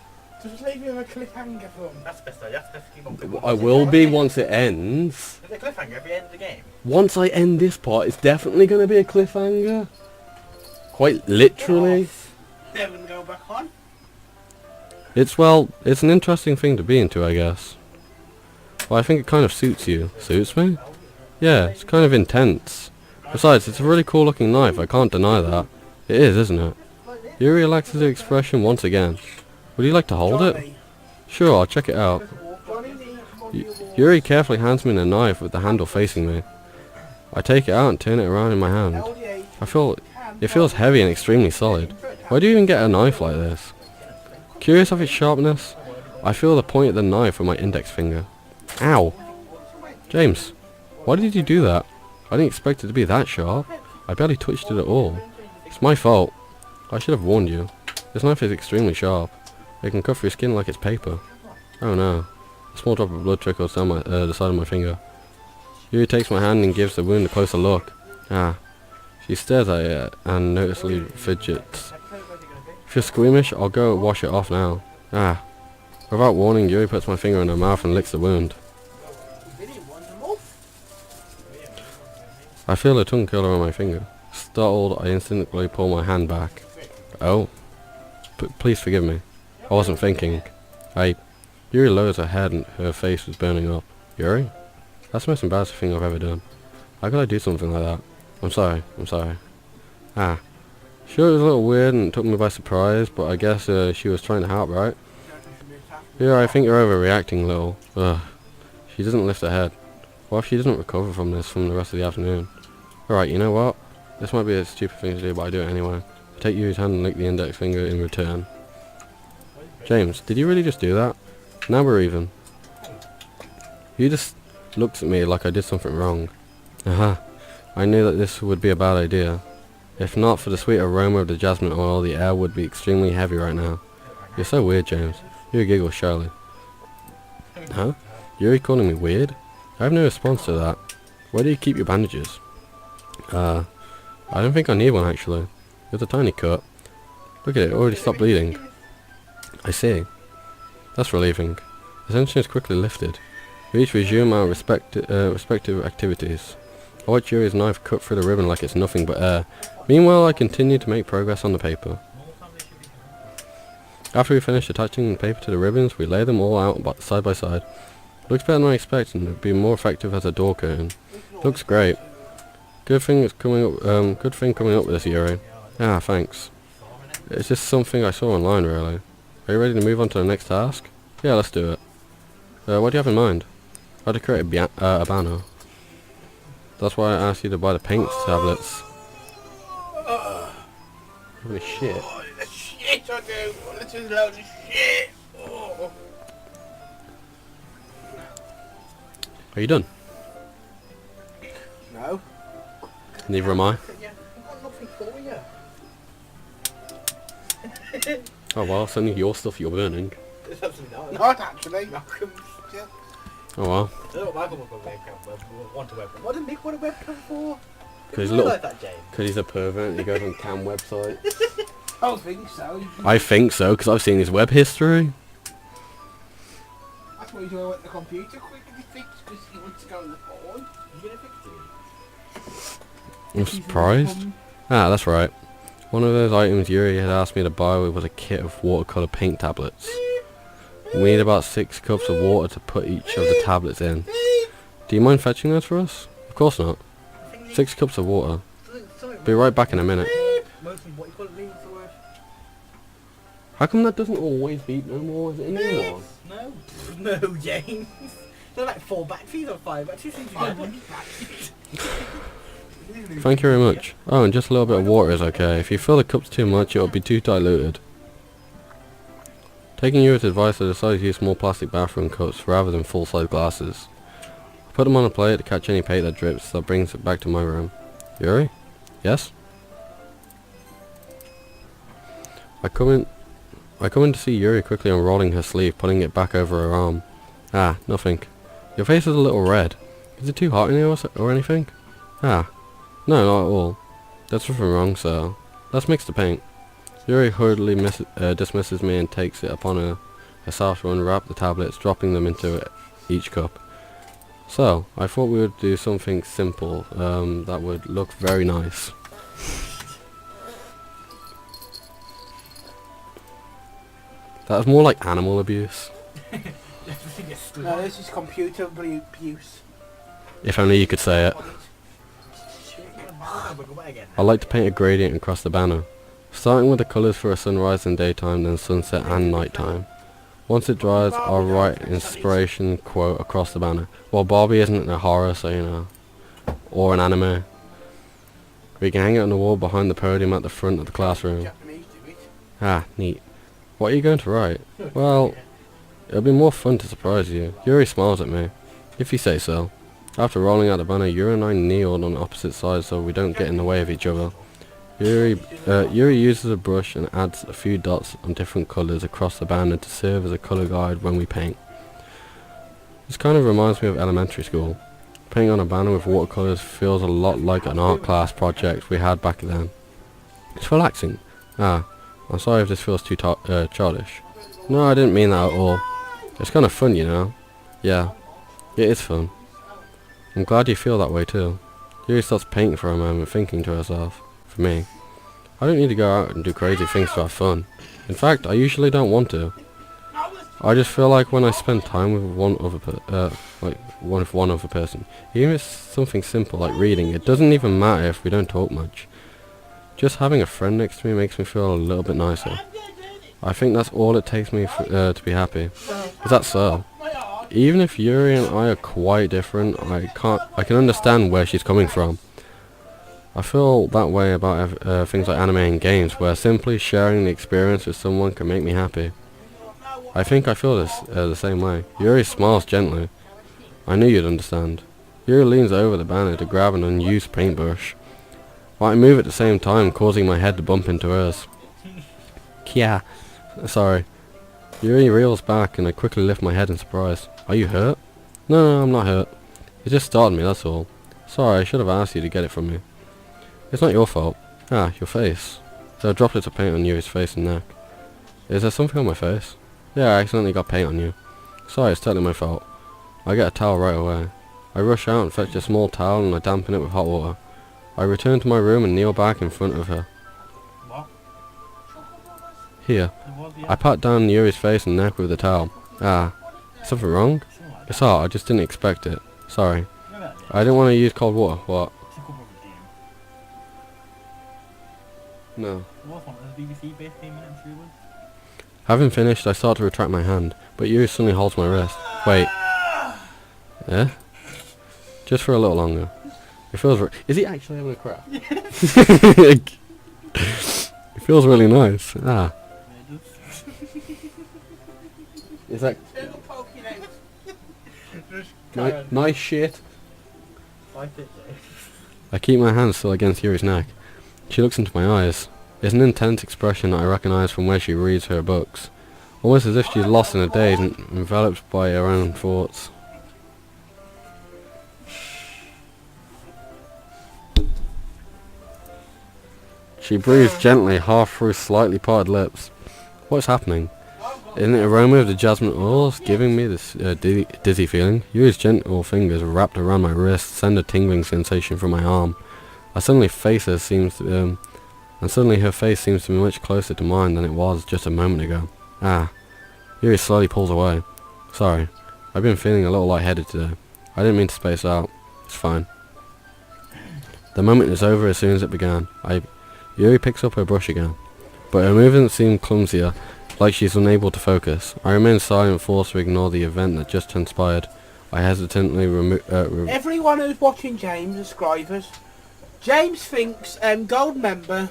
Just leave him a cliffhanger for him. That's best though, that's keep on. I will be once it ends. Is it a cliffhanger at the end of the game? Once I end this part, it's definitely going to be a cliffhanger. Quite literally. Never gonna go back on. It's an interesting thing to be into, I guess. Well, I think it kind of suits you. Suits me? Yeah, it's kind of intense. Besides, it's a really cool looking knife, I can't deny that. It is, isn't it? Yuri relaxes her expression once again. Would you like to hold it? Johnny. Sure, I'll check it out. Johnny needs money awards. Yuri carefully hands me the knife with the handle facing me. I take it out and turn it around in my hand. LDA I feel can it feels heavy and extremely solid. Why do you even get a knife like this? Curious of its sharpness, I feel the point of the knife with my index finger. Ow! James, why did you do that? I didn't expect it to be that sharp. I barely touched it at all. It's my fault. I should have warned you. This knife is extremely sharp. It can cut through skin like it's paper. Oh no. A small drop of blood trickles down the side of my finger. Yuri takes my hand and gives the wound a closer look. Ah. She stares at it and noticeably fidgets. If you're squeamish, I'll go wash it off now. Ah. Without warning, Yuri puts my finger in her mouth and licks the wound. I feel a tongue curl around my finger. Startled, I instantly pull my hand back. Oh. Please forgive me. I wasn't thinking. Yuri lowers her head and her face was burning up. Yuri? That's the most embarrassing thing I've ever done. How could I do something like that? I'm sorry. Ah. Sure, it was a little weird and took me by surprise, but I guess she was trying to help, right? Yeah, I think you're overreacting, little. Ugh. She doesn't lift her head. What if she doesn't recover from this from the rest of the afternoon? Alright, you know what? This might be a stupid thing to do, but I do it anyway. I take Yuri's hand and lick the index finger in return. James, did you really just do that? Now we're even. You just looked at me like I did something wrong. Aha. I knew that this would be a bad idea. If not for the sweet aroma of the jasmine oil, the air would be extremely heavy right now. You're so weird, James. Yuri giggles shyly. Huh? Yuri calling me weird? I have no response to that. Where do you keep your bandages? I don't think I need one actually. It's a tiny cut. Look at it, already stopped bleeding. I see. That's relieving. The tension is quickly lifted. We each resume our respective activities. I watch Yuri's knife cut through the ribbon like it's nothing but air. Meanwhile, I continue to make progress on the paper. After we finish attaching the paper to the ribbons, we lay them all out side by side. Looks better than I expected and would be more effective as a door curtain. Looks great. Good thing coming up with this, Yuri. Ah, thanks. It's just something I saw online, really. Are you ready to move on to the next task? Yeah, let's do it. What do you have in mind? How to create a banner. That's why I asked you to buy the paint tablets. Holy shit. Oh, the shit I do. This is loads of shit. Oh. Are you done? Neither am I. Yeah, I've got nothing for you. Oh well, it's only your stuff you're burning. It's absolutely not. Not actually. Malcolm's. Yeah. Oh well. I don't know what Michael will want a webcam. What did Nick want a webcam for? Because You realise that, James? he's a pervert and he goes on cam website. I don't think so. I think so, because I've seen his web history. That's why he's going to the computer quickly fixed because he wants to go on the phone. You gonna fix it? I'm surprised. Ah, that's right. One of those items Yuri had asked me to buy was a kit of watercolour paint tablets. We need about 6 cups of water to put each of the tablets in. Do you mind fetching those for us? Of course not. 6 cups of water. Be right back in a minute. Mostly what you call it leaves the word. How come that doesn't always beep no more? Is it a new one? No. No, James. There are like 4 batteries or 5 batteries. Thank you very much. Oh, and just a little bit of water is okay. If you fill the cups too much, it will be too diluted. Taking Yuri's advice, I decided to use small plastic bathroom cups rather than full-size glasses. I put them on a plate to catch any paint that drips, that brings it back to my room. Yuri? Yes? I come in to see Yuri quickly unrolling her sleeve, putting it back over her arm. Ah, nothing. Your face is a little red. Is it too hot in here or anything? Ah. No, not at all. There's nothing wrong, sir. Let's mix the paint. Yuri hurriedly dismisses me and takes it upon herself to unwrap the tablets, dropping them into each cup. So, I thought we would do something simple that would look very nice. That was more like animal abuse. No, this is computer abuse. If only you could say it. I like to paint a gradient across the banner, starting with the colours for a sunrise and daytime, then sunset and nighttime. Once it dries, I'll write inspiration quote across the banner. Well, Barbie isn't a horror, so you know. Or an anime. We can hang it on the wall behind the podium at the front of the classroom. Japanese do it. Ah, neat. What are you going to write? Well, it'll be more fun to surprise you. Yuri smiles at me. If you say so. After rolling out the banner, Yuri and I kneeled on opposite sides so we don't get in the way of each other. Yuri uses a brush and adds a few dots on different colours across the banner to serve as a colour guide when we paint. This kind of reminds me of elementary school. Painting on a banner with watercolours feels a lot like an art class project we had back then. It's relaxing. Ah, I'm sorry if this feels too childish. No, I didn't mean that at all. It's kind of fun, you know. Yeah, it is fun. I'm glad you feel that way too. Yuri starts painting for a moment, thinking to herself. For me, I don't need to go out and do crazy things to have fun. In fact, I usually don't want to. I just feel like when I spend time with one other person, even if it's something simple like reading, it doesn't even matter if we don't talk much. Just having a friend next to me makes me feel a little bit nicer. I think that's all it takes me to be happy. Is that so? Even if Yuri and I are quite different, I can understand where she's coming from. I feel that way about things like anime and games, where simply sharing the experience with someone can make me happy. I think I feel this the same way. Yuri smiles gently. I knew you'd understand. Yuri leans over the banner to grab an unused paintbrush. I move at the same time, causing my head to bump into hers. Kia. Sorry. Yuri reels back and I quickly lift my head in surprise. Are you hurt? No, I'm not hurt. It just startled me, that's all. Sorry, I should have asked you to get it from me. It's not your fault. Ah, your face. There are droplets of paint on Yuri's face and neck. Is there something on my face? Yeah, I accidentally got paint on you. Sorry, it's totally my fault. I get a towel right away. I rush out and fetch a small towel and I dampen it with hot water. I return to my room and kneel back in front of her. What? Here. I pat down Yuri's face and neck with the towel. Ah, something wrong? It's hot, I just didn't expect it. Sorry. I didn't want to use cold water. What? No. Having finished, I start to retract my hand, but Yuri suddenly holds my wrist. Wait. Yeah? Just for a little longer. It feels is he actually having a crap? It feels really nice. Ah. Is that nice shit? Fight it, I keep my hand still against Yuri's neck. She looks into my eyes. It's an intense expression that I recognize from where she reads her books. Almost as if she's lost in a daze and enveloped by her own thoughts. She breathes gently, half through slightly parted lips. What's happening? Isn't it aroma of the jasmine oils giving me this dizzy feeling? Yuri's gentle fingers wrapped around my wrist send a tingling sensation from my arm. Suddenly her face seems to be much closer to mine than it was just a moment ago. Ah. Yuri slowly pulls away. Sorry. I've been feeling a little lightheaded today. I didn't mean to space out. It's fine. The moment is over as soon as it began. Yuri picks up her brush again. But her movements seem clumsier, like she's unable to focus. I remain silent, forced to ignore the event that just transpired. I hesitantly Everyone who's watching James, subscribers, James thinks gold member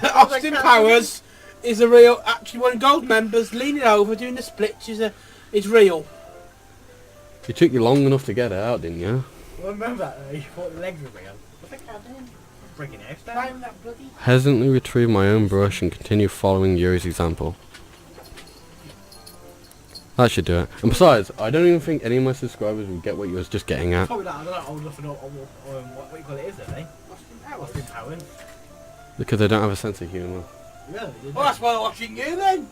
Austin Powers is a real. Actually, one of gold members leaning over doing the splits is real. It took you long enough to get it out, didn't you? Well, remember that though, you thought the legs were real. What's that cat doing? Breaking the house down. That bloody. Hesitantly retrieve my own brush and continue following Yuri's example. That should do it. And besides, I don't even think any of my subscribers will get what you was just getting at. Probably not. They're not old enough to know what you call it is, are they? Austin Powers. Because they don't have a sense of humour. Really? Well, that's why I'm watching you then.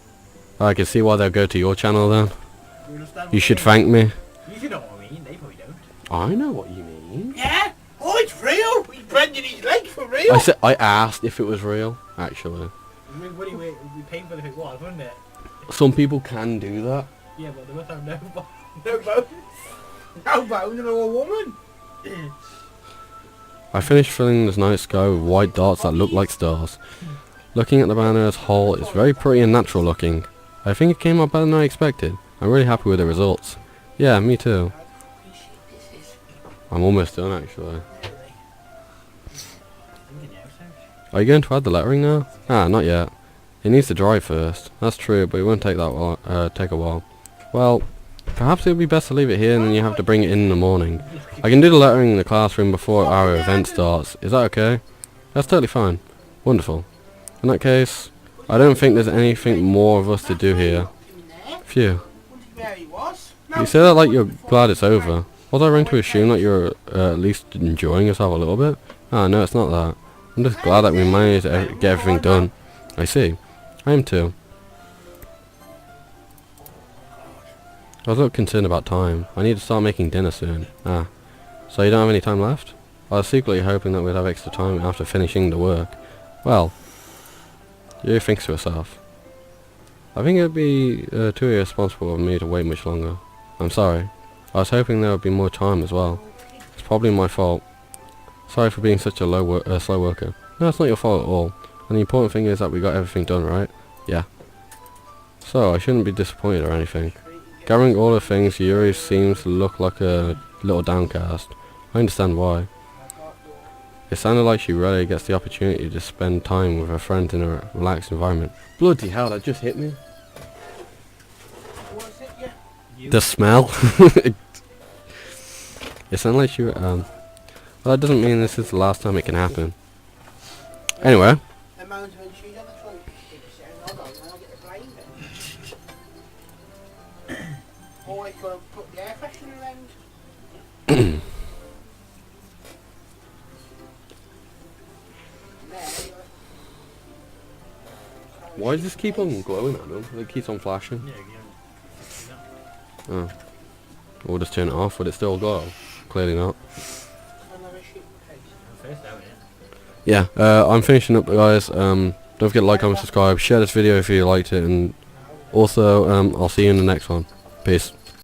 I can see why they'll go to your channel then. You understand You what should I mean? thank me. You should know what I mean. They probably don't. I know what you mean. Yeah. Oh, it's real. He's bending his legs for real. I asked if it was real, actually. It would be painful if it was, wouldn't it? Some people can do that. Yeah, but they must have no bones. No bones. No bones and a woman. I finished filling this night sky with white dots that look like stars. Looking at the banner as a whole, it's very pretty and natural looking. I think it came out better than I expected. I'm really happy with the results. Yeah, me too. I'm almost done actually. Are you going to add the lettering now? Ah, not yet. It needs to dry first. That's true, but it won't take take a while. Well, perhaps it would be best to leave it here and then you have to bring it in the morning. I can do the lettering in the classroom before our event starts. Is that okay? That's totally fine. Wonderful. In that case, I don't think there's anything more of us to do here. Phew. You say that like you're glad it's over. Was I wrong to assume that you're at least enjoying yourself a little bit? Ah, no, it's not that. I'm just glad that we managed to get everything done. I see. I am too. I was a little concerned about time. I need to start making dinner soon. Ah. So you don't have any time left? I was secretly hoping that we'd have extra time after finishing the work. Well, you thinks to herself. I think it would be too irresponsible of me to wait much longer. I'm sorry. I was hoping there would be more time as well. It's probably my fault. Sorry for being such a slow worker. No, it's not your fault at all. And the important thing is that we got everything done, right? Yeah. So, I shouldn't be disappointed or anything. Gathering all the things, Yuri seems to look like a little downcast. I understand why. It sounded like she rarely gets the opportunity to spend time with her friends in a relaxed environment. Bloody hell, that just hit me. The smell. It sounded like she well, that doesn't mean this is the last time it can happen. Anyway. Why does this keep on glowing, Adam? It keeps on flashing. Oh. We'll just turn it off. Would it still glow? Clearly not. Yeah, I'm finishing up, guys. Don't forget to like, comment, subscribe, share this video if you liked it, and also I'll see you in the next one. Peace.